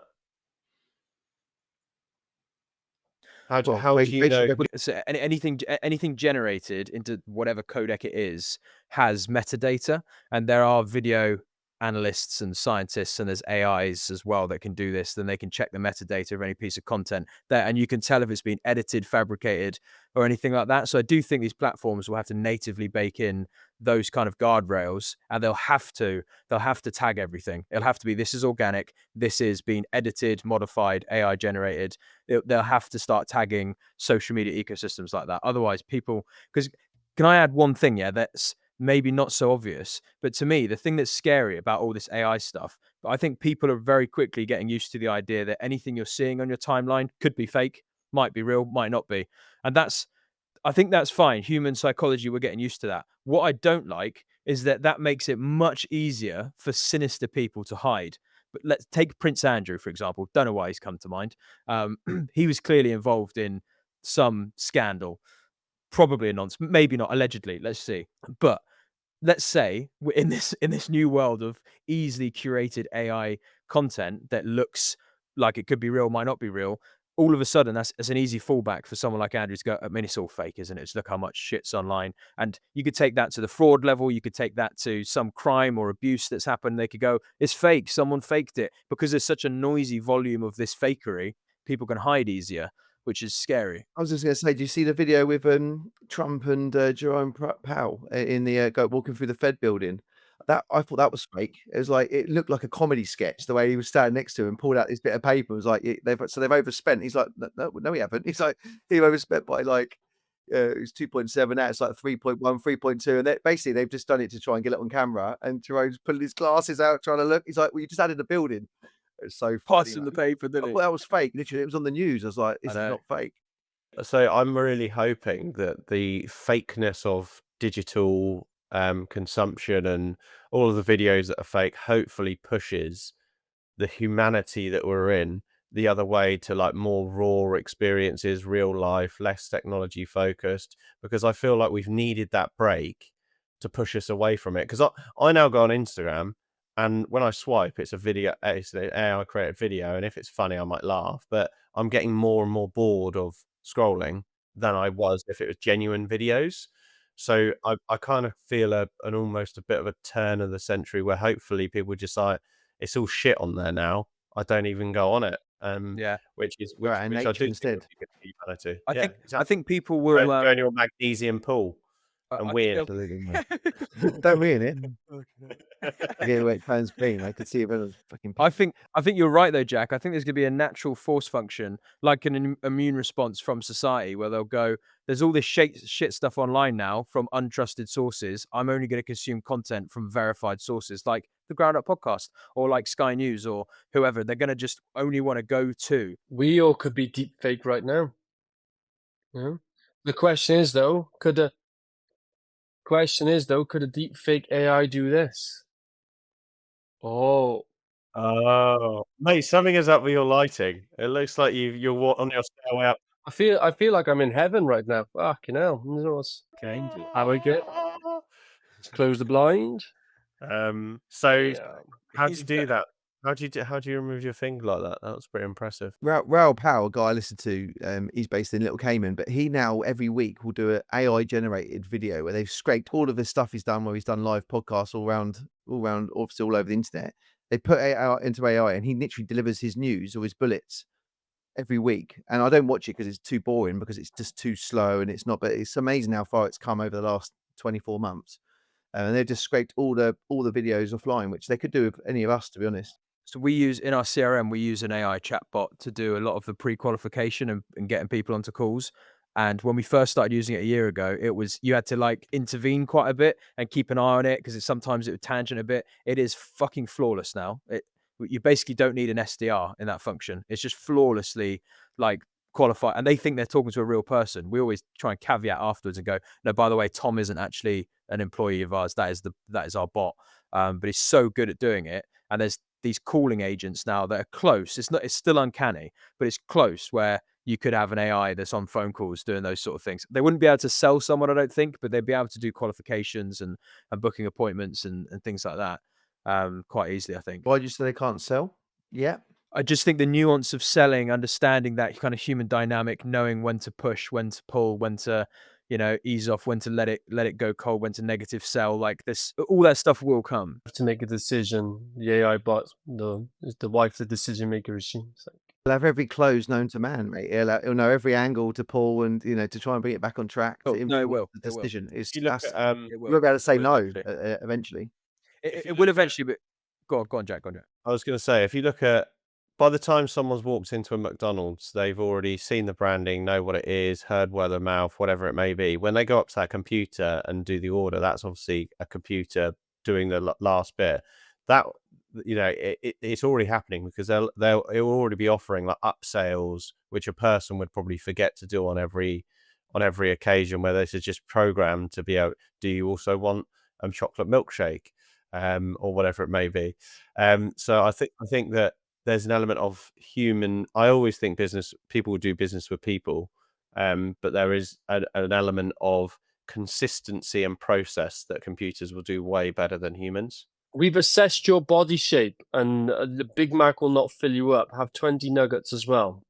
How do you know? So anything generated into whatever codec it is has metadata, and there are video analysts and scientists, and there's AIs as well that can do this. Then they can check the metadata of any piece of content there, and you can tell if it's been edited, fabricated, or anything like that. So I do think these platforms will have to natively bake in those kind of guardrails, and they'll have to tag everything. It'll have to be, this is organic, this is being edited, modified, AI generated. They'll have to start tagging social media ecosystems like that. Otherwise, people, because can I add one thing? Yeah, that's maybe not so obvious, but to me, the thing that's scary about all this AI stuff, I think people are very quickly getting used to the idea that anything you're seeing on your timeline could be fake, might be real, might not be. And I think that's fine. Human psychology, we're getting used to that. What I don't like is that makes it much easier for sinister people to hide. But let's take Prince Andrew, for example. Don't know why he's come to mind. He was clearly involved in some scandal, probably a nonsense, maybe not, allegedly. Let's see. But let's say we're in this new world of easily curated AI content that looks like it could be real, might not be real. All of a sudden, that's an easy fallback for someone like Andrew to go, I mean, it's all fake, isn't it? Just look how much shit's online. And you could take that to the fraud level. You could take that to some crime or abuse that's happened. They could go, it's fake. Someone faked it. Because there's such a noisy volume of this fakery, people can hide easier, which is scary. I was just going to say, do you see the video with Trump and Jerome Powell in the walking through the Fed building? That I thought that was fake. It was like, it looked like a comedy sketch the way he was standing next to him and pulled out this bit of paper. It was like they've overspent. He's like, no, we haven't. He's like, he overspent by like it's 2.7 now. It's like 3.1, 3.2, and basically they've just done it to try and get it on camera. And Jerome's pulling his glasses out trying to look. He's like, well, you just added a building. It's so funny. Pass him the paper, I didn't thought he? that was fake. Literally, it was on the news. I was like, this is not fake. So I'm really hoping that the fakeness of digital consumption and all of the videos that are fake hopefully pushes the humanity that we're in the other way to like more raw experiences, real life, less technology focused, because I feel like we've needed that break to push us away from it. Because I now go on Instagram, and when I swipe, it's an AI created video, and if it's funny, I might laugh, but I'm getting more and more bored of scrolling than I was if it was genuine videos. So I kind of feel an almost a bit of a turn of the century where hopefully people just like, it's all shit on there now. I don't even go on it. Yeah. Which Go out in I nature do instead. think would be good for humanity. I Yeah, think exactly. people Go will in your magnesium pool and weird. Absolutely, mate. Don't ruin it. Yeah, where it turns green. I could see a bit of fucking. I think you're right though, Jack. I think there's going to be a natural force function, like an immune response from society, where they'll go, there's all this shit stuff online now from untrusted sources. I'm only going to consume content from verified sources, like the Ground Up podcast or like Sky News or whoever. They're going to just only want to go to. We all could be deepfake right now. Yeah. The question is though, could a deepfake AI do this? Oh, Oh, mate, something is up with your lighting. It looks like you're on your stairway up. I feel like I'm in heaven right now. Fucking hell. You know what's how I get? Let's close the blind. So Yeah. how do you do that? How do you remove your finger like that? That was pretty impressive. Raoul Powell, a guy I listen to, he's based in Little Cayman, but he now every week will do an AI generated video where they've scraped all of the stuff he's done, where he's done live podcasts all around, obviously all over the internet. They put AI into AI, and he literally delivers his news or his bullets every week. And I don't watch it because it's too boring, because it's just too slow and it's not. But it's amazing how far it's come over the last 24 months. And they've just scraped all the videos offline, which they could do with any of us, to be honest. So we use in our CRM, we use an AI chatbot to do a lot of the pre-qualification and getting people onto calls. And when we first started using it a year ago, it was, you had to like intervene quite a bit and keep an eye on it because sometimes it would tangent a bit. It is fucking flawless now. You basically don't need an SDR in that function. It's just flawlessly like qualified, and they think they're talking to a real person. We always try and caveat afterwards and go, no, by the way, Tom isn't actually an employee of ours. That is our bot. But he's so good at doing it. And there's these calling agents now that are close. It's still uncanny, but it's close where you could have an AI that's on phone calls doing those sort of things. They wouldn't be able to sell someone, I don't think, but they'd be able to do qualifications and booking appointments and things like that quite easily, I think. Why do you say they can't sell? Yeah. I just think the nuance of selling, understanding that kind of human dynamic, knowing when to push, when to pull, when to, ease off, when to let it go cold, when to negative sell, like this, all that stuff will come. To make a decision, the AI bot, the wife, the decision maker, is she? It's like, He'll have every close known to man, mate. He'll know every angle to pull and, to try and bring it back on track to Oh, no, it influence will. the It will. decision. If you look at It You will. won't be able to say will no eventually. eventually. It you will look at- eventually, but go on, Jack. Go on, Jack. I was going to say, if you look at, by the time someone's walked into a McDonald's, they've already seen the branding, know what it is, heard word of mouth, whatever it may be. When they go up to that computer and do the order, that's obviously a computer doing the last bit. That, it's already happening because it will already be offering like upsales, which a person would probably forget to do on every occasion, where this is just programmed to be out. Do you also want chocolate milkshake? Or whatever it may be. So I think that there's an element of human. I always think people do business with people, but there is an element of consistency and process that computers will do way better than humans. We've assessed your body shape, and the Big Mac will not fill you up. Have 20 nuggets as well,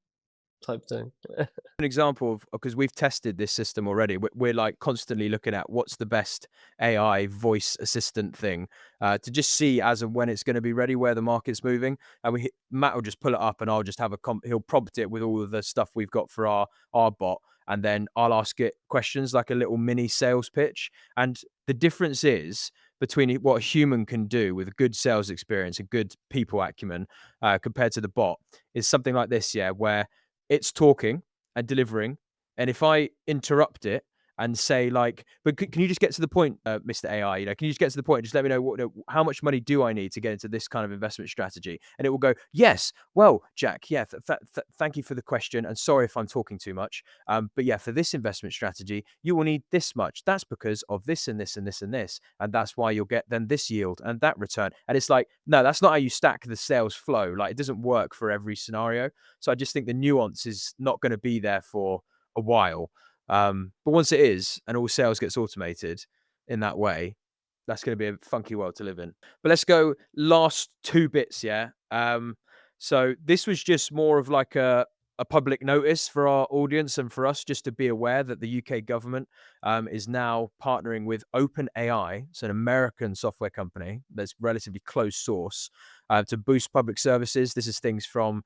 type thing. An example of, because we've tested this system already. We're like constantly looking at what's the best AI voice assistant thing to just see as and when it's going to be ready, where the market's moving. And Matt will just pull it up, and I'll just have he'll prompt it with all of the stuff we've got for our bot, and then I'll ask it questions like a little mini sales pitch. And the difference is between what a human can do with a good sales experience, a good people acumen, compared to the bot, is something like this, where it's talking and delivering, and if I interrupt it and say like, but can you just get to the point, Mr. AI, can you just get to the point, just let me know how much money do I need to get into this kind of investment strategy? And it will go, yes, well, Jack, thank you for the question, and sorry if I'm talking too much, but yeah, for this investment strategy you will need this much. That's because of this and this and this and this, and that's why you'll get then this yield and that return. And it's like, no, that's not how you stack the sales flow. Like, it doesn't work for every scenario. So I just think the nuance is not going to be there for a while. But once it is, and all sales gets automated in that way, that's going to be a funky world to live in. But let's go last two bits. So this was just more of like a public notice for our audience and for us, just to be aware that the UK government is now partnering with OpenAI. It's an American software company that's relatively closed source, to boost public services. This is things from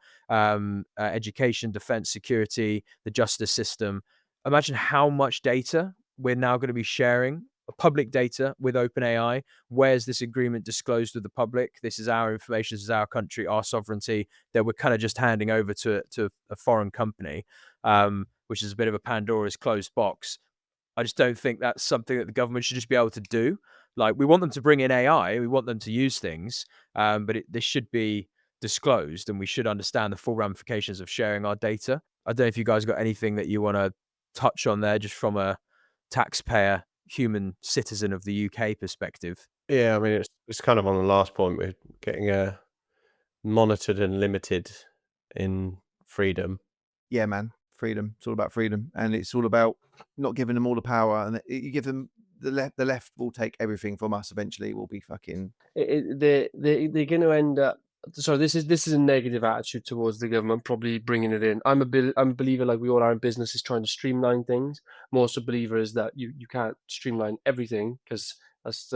education, defense, security, the justice system. Imagine how much data we're now going to be sharing, public data, with OpenAI. Where's this agreement disclosed with the public? This is our information, this is our country, our sovereignty, that we're kind of just handing over to a foreign company, which is a bit of a Pandora's closed box. I just don't think that's something that the government should just be able to do. Like, we want them to bring in AI, we want them to use things, but this should be disclosed, and we should understand the full ramifications of sharing our data. I don't know if you guys got anything that you want to touch on there, just from a taxpayer, human citizen of the UK perspective. Yeah, I mean, it's kind of on the last point. We're getting monitored and limited in freedom. Yeah, man. Freedom. It's all about freedom, and it's all about not giving them all the power. And you give them the left will take everything from us. Eventually, we'll be fucking. They're going to end up. So this is a negative attitude towards the government, probably bringing it in. I'm a believer, like we all are in business, is trying to streamline things. I'm also a believer is that you can't streamline everything, because that's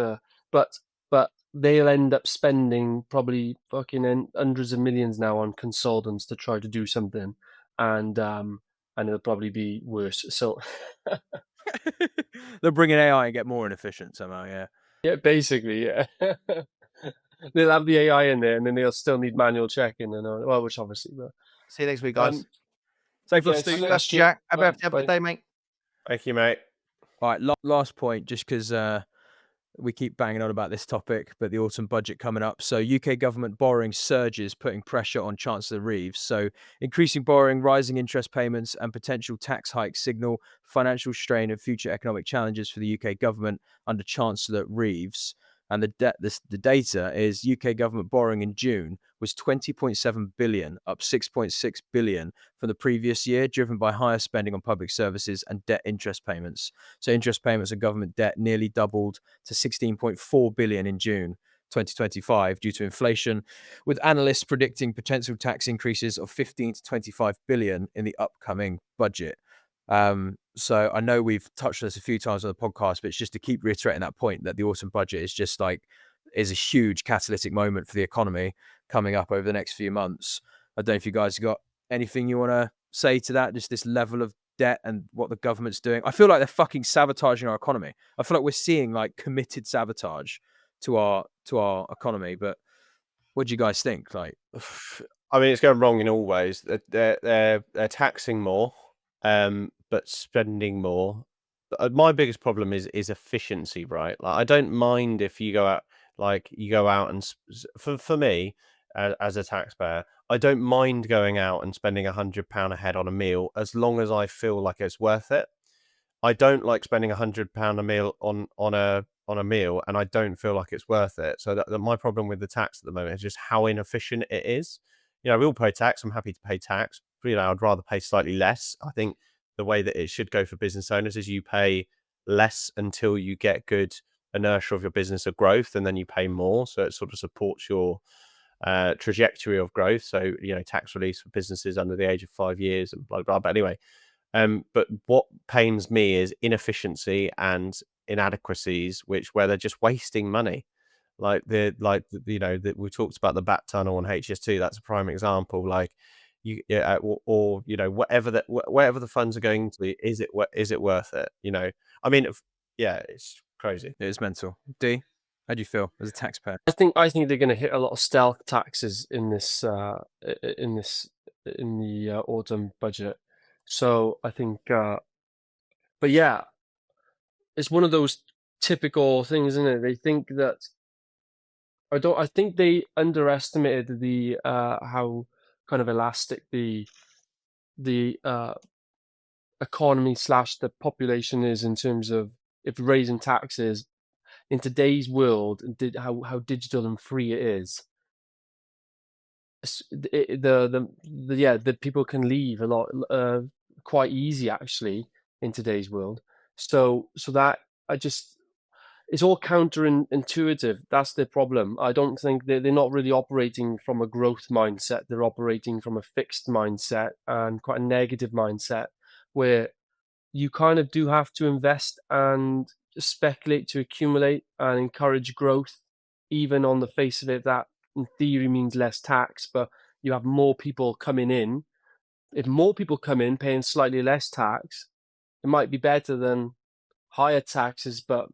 but they'll end up spending probably fucking hundreds of millions now on consultants to try to do something, and it'll probably be worse. So They'll bring in AI and get more inefficient somehow. yeah, basically, yeah. They'll have the AI in there, and then they'll still need manual checking, and well, which obviously. But See you next week, guys. Safe yeah, luck, Steve. see you That's next year. Jack. Have Bye. a good day, mate. Thank you, mate. All right, last point, just because we keep banging on about this topic, but the autumn budget coming up. So UK government borrowing surges, putting pressure on Chancellor Reeves. So increasing borrowing, rising interest payments, and potential tax hikes signal financial strain and future economic challenges for the UK government under Chancellor Reeves. And the data is UK government borrowing in June was 20.7 billion, up 6.6 billion from the previous year, driven by higher spending on public services and debt interest payments. So interest payments and government debt nearly doubled to 16.4 billion in June 2025 due to inflation, with analysts predicting potential tax increases of 15 to 25 billion in the upcoming budget. So I know we've touched on this a few times on the podcast, but it's just to keep reiterating that point, that the autumn budget is just is a huge catalytic moment for the economy coming up over the next few months. I don't know if you guys got Anything you want to say to that? Just this level of debt and what the government's doing. I feel like they're fucking sabotaging our economy. I feel like we're seeing like committed sabotage to our economy. But what do you guys think? Like, I mean, it's going wrong in all ways. They're taxing more, but spending more. My biggest problem is efficiency, right? Like, I don't mind if you go out, and for me, as a taxpayer, I don't mind going out and spending £100 a head on a meal as long as I feel like it's worth it. I don't like spending £100 a meal on a meal, and I don't feel like it's worth it. So that my problem with the tax at the moment is just how inefficient it is. We all pay tax. I'm happy to pay tax. But, I'd rather pay slightly less. I think the way that it should go for business owners is you pay less until you get good inertia of your business of growth, and then you pay more. So it sort of supports your trajectory of growth. So, tax release for businesses under the age of 5 years and blah, blah. But anyway, but what pains me is inefficiency and inadequacies, where they're just wasting money. We talked about the bat tunnel on HS2. That's a prime example. Like whatever the funds are going to be, is it worth it? I mean, it's crazy. it is mental. D, how do you feel as a taxpayer? I think they're going to hit a lot of stealth taxes in this in the autumn budget. So I think, but yeah, it's one of those typical things, isn't it? They think that I think they underestimated the how kind of elastic the economy / the population is in terms of if raising taxes in today's world, and how digital and free it is. The people can leave a lot quite easy actually in today's world. So that it's all counterintuitive. That's the problem. I don't think they're not really operating from a growth mindset. They're operating from a fixed mindset and quite a negative mindset, where you kind of do have to invest and speculate to accumulate and encourage growth, even on the face of it, that in theory means less tax, but you have more people coming in. If more people come in paying slightly less tax, it might be better than higher taxes, but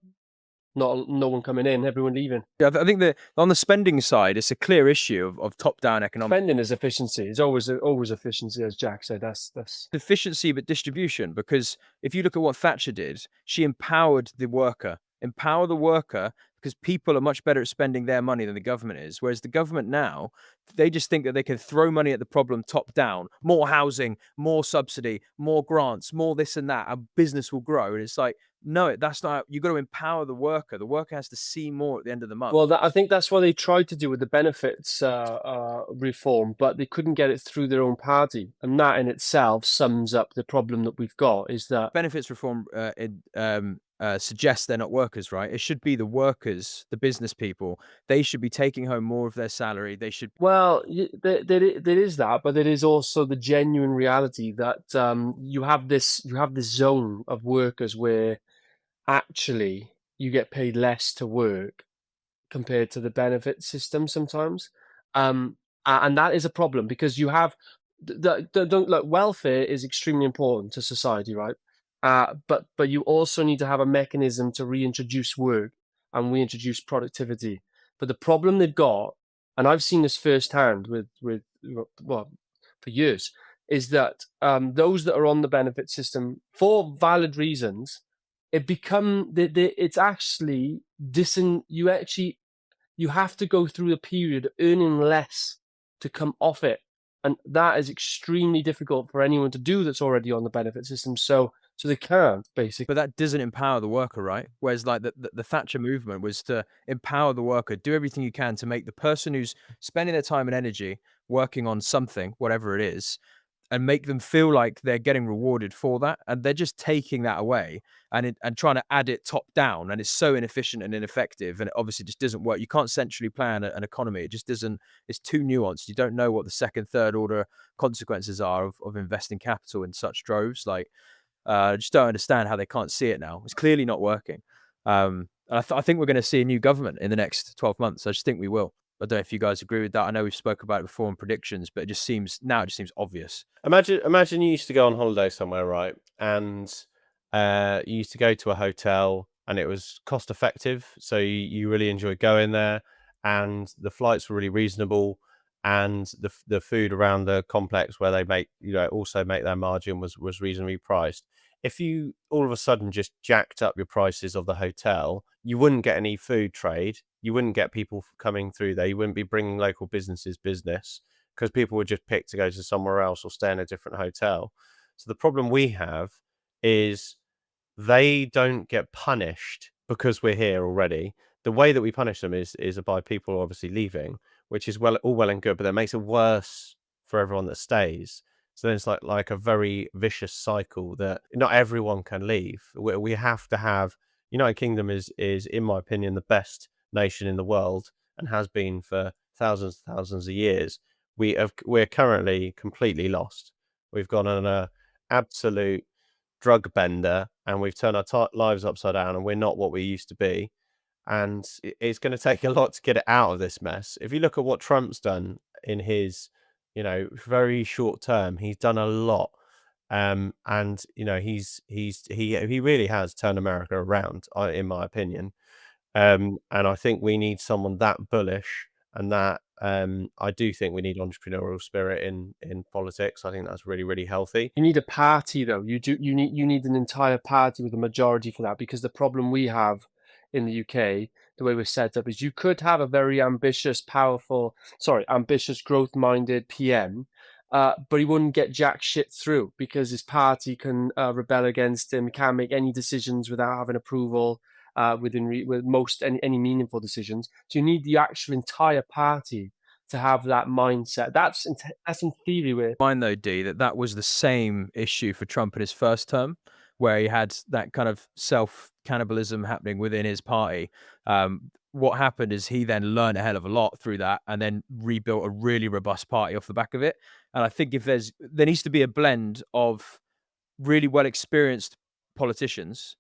no one coming in, everyone leaving. Yeah, I think that on the spending side, it's a clear issue of top-down economic Spending is efficiency. It's always efficiency, as Jack said. That's efficiency, but distribution. Because if you look at what Thatcher did, she empowered the worker. Empower the worker, because people are much better at spending their money than the government is. Whereas the government now, they just think that they can throw money at the problem top down. More housing, more subsidy, more grants, more this and that, and business will grow. And it's like, no, that's not. You've got to empower the worker. The worker has to see more at the end of the month. well. I think that's what they tried to do with the benefits reform, but they couldn't get it through their own party, and that in itself sums up the problem that we've got. Is that benefits reform suggests they're not workers, right? It should be the workers, the business people. They should be taking home more of their salary. They should. Well, there is that, but there is also the genuine reality that you have this zone of workers where actually you get paid less to work compared to the benefit system sometimes, and that is a problem, because you have don't look, welfare is extremely important to society, right? But you also need to have a mechanism to reintroduce work and reintroduce productivity. But the problem they've got, and I've seen this firsthand with for years, is that those that are on the benefit system for valid reasons, it's actually you have to go through a period of earning less to come off it, and that is extremely difficult for anyone to do that's already on the benefit system. So they can't, basically. But that doesn't empower the worker, right? Whereas like the Thatcher movement was to empower the worker, do everything you can to make the person who's spending their time and energy working on something, whatever it is, and make them feel like they're getting rewarded for that. And they're just taking that away and trying to add it top down. And it's so inefficient and ineffective. And it obviously just doesn't work. You can't centrally plan an economy. It just doesn't, it's too nuanced. You don't know what the second, third order consequences are of investing capital in such droves. Like, I just don't understand how they can't see it now. It's clearly not working. I think we're going to see a new government in the next 12 months. I just think we will. I don't know if you guys agree with that. I know we've spoken about it before in predictions, but it just seems obvious. Imagine you used to go on holiday somewhere, right? And you used to go to a hotel and it was cost effective. So you really enjoyed going there and the flights were really reasonable and the food around the complex where they make, also make their margin was reasonably priced. If you all of a sudden just jacked up your prices of the hotel, you wouldn't get any food trade. You wouldn't get people coming through there. You wouldn't be bringing local businesses business because people would just pick to go to somewhere else or stay in a different hotel. So the problem we have is they don't get punished because we're here already. The way that we punish them is by people obviously leaving, which is all well and good, but that makes it worse for everyone that stays. So then it's like a very vicious cycle that not everyone can leave. We have to have United Kingdom is in my opinion the best nation in the world and has been for thousands and thousands of years. We're currently completely lost. We've gone on a absolute drug bender and we've turned our lives upside down and we're not what we used to be. And it's going to take a lot to get it out of this mess. If you look at what Trump's done in his, very short term, he's done a lot. And he really has turned America around, in my opinion. And I think we need someone that bullish and that I do think we need entrepreneurial spirit in politics. I think that's really, really healthy. You need a party, though. You need an entire party with a majority for that, because the problem we have in the UK, the way we're set up, is you could have a very ambitious, growth-minded PM, but he wouldn't get jack shit through because his party can rebel against him, can't make any decisions without having approval with most any meaningful decisions. So you need the actual entire party to have that mindset. That's in theory where. Mind though, D, that was the same issue for Trump in his first term, where he had that kind of self-cannibalism happening within his party. What happened is he then learned a hell of a lot through that and then rebuilt a really robust party off the back of it. And I think there needs to be a blend of really well-experienced politicians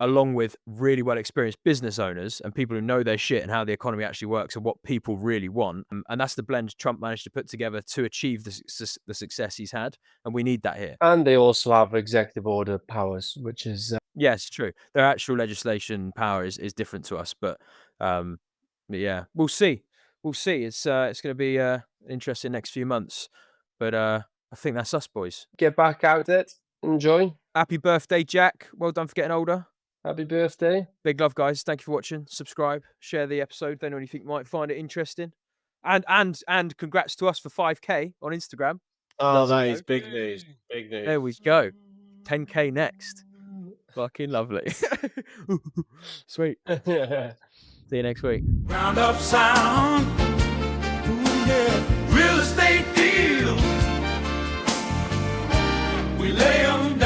along with really well-experienced business owners and people who know their shit and how the economy actually works and what people really want. And that's the blend Trump managed to put together to achieve the success he's had. And we need that here. And they also have executive order powers, which is... Yes, true. Their actual legislation power is different to us. But yeah, we'll see. We'll see. It's going to be an interesting next few months. But I think that's us, boys. Get back out it. Enjoy. Happy birthday, Jack. Well done for getting older. Happy birthday. Big love, guys. Thank you for watching. Subscribe, share the episode if anyone you think might find it interesting. And congrats to us for 5K on Instagram. Oh, that is big news. Big news. There we go. 10K next. Fucking lovely. Sweet. See you next week. Ground up sound. Ooh, yeah. Real estate deal. We lay 'em down.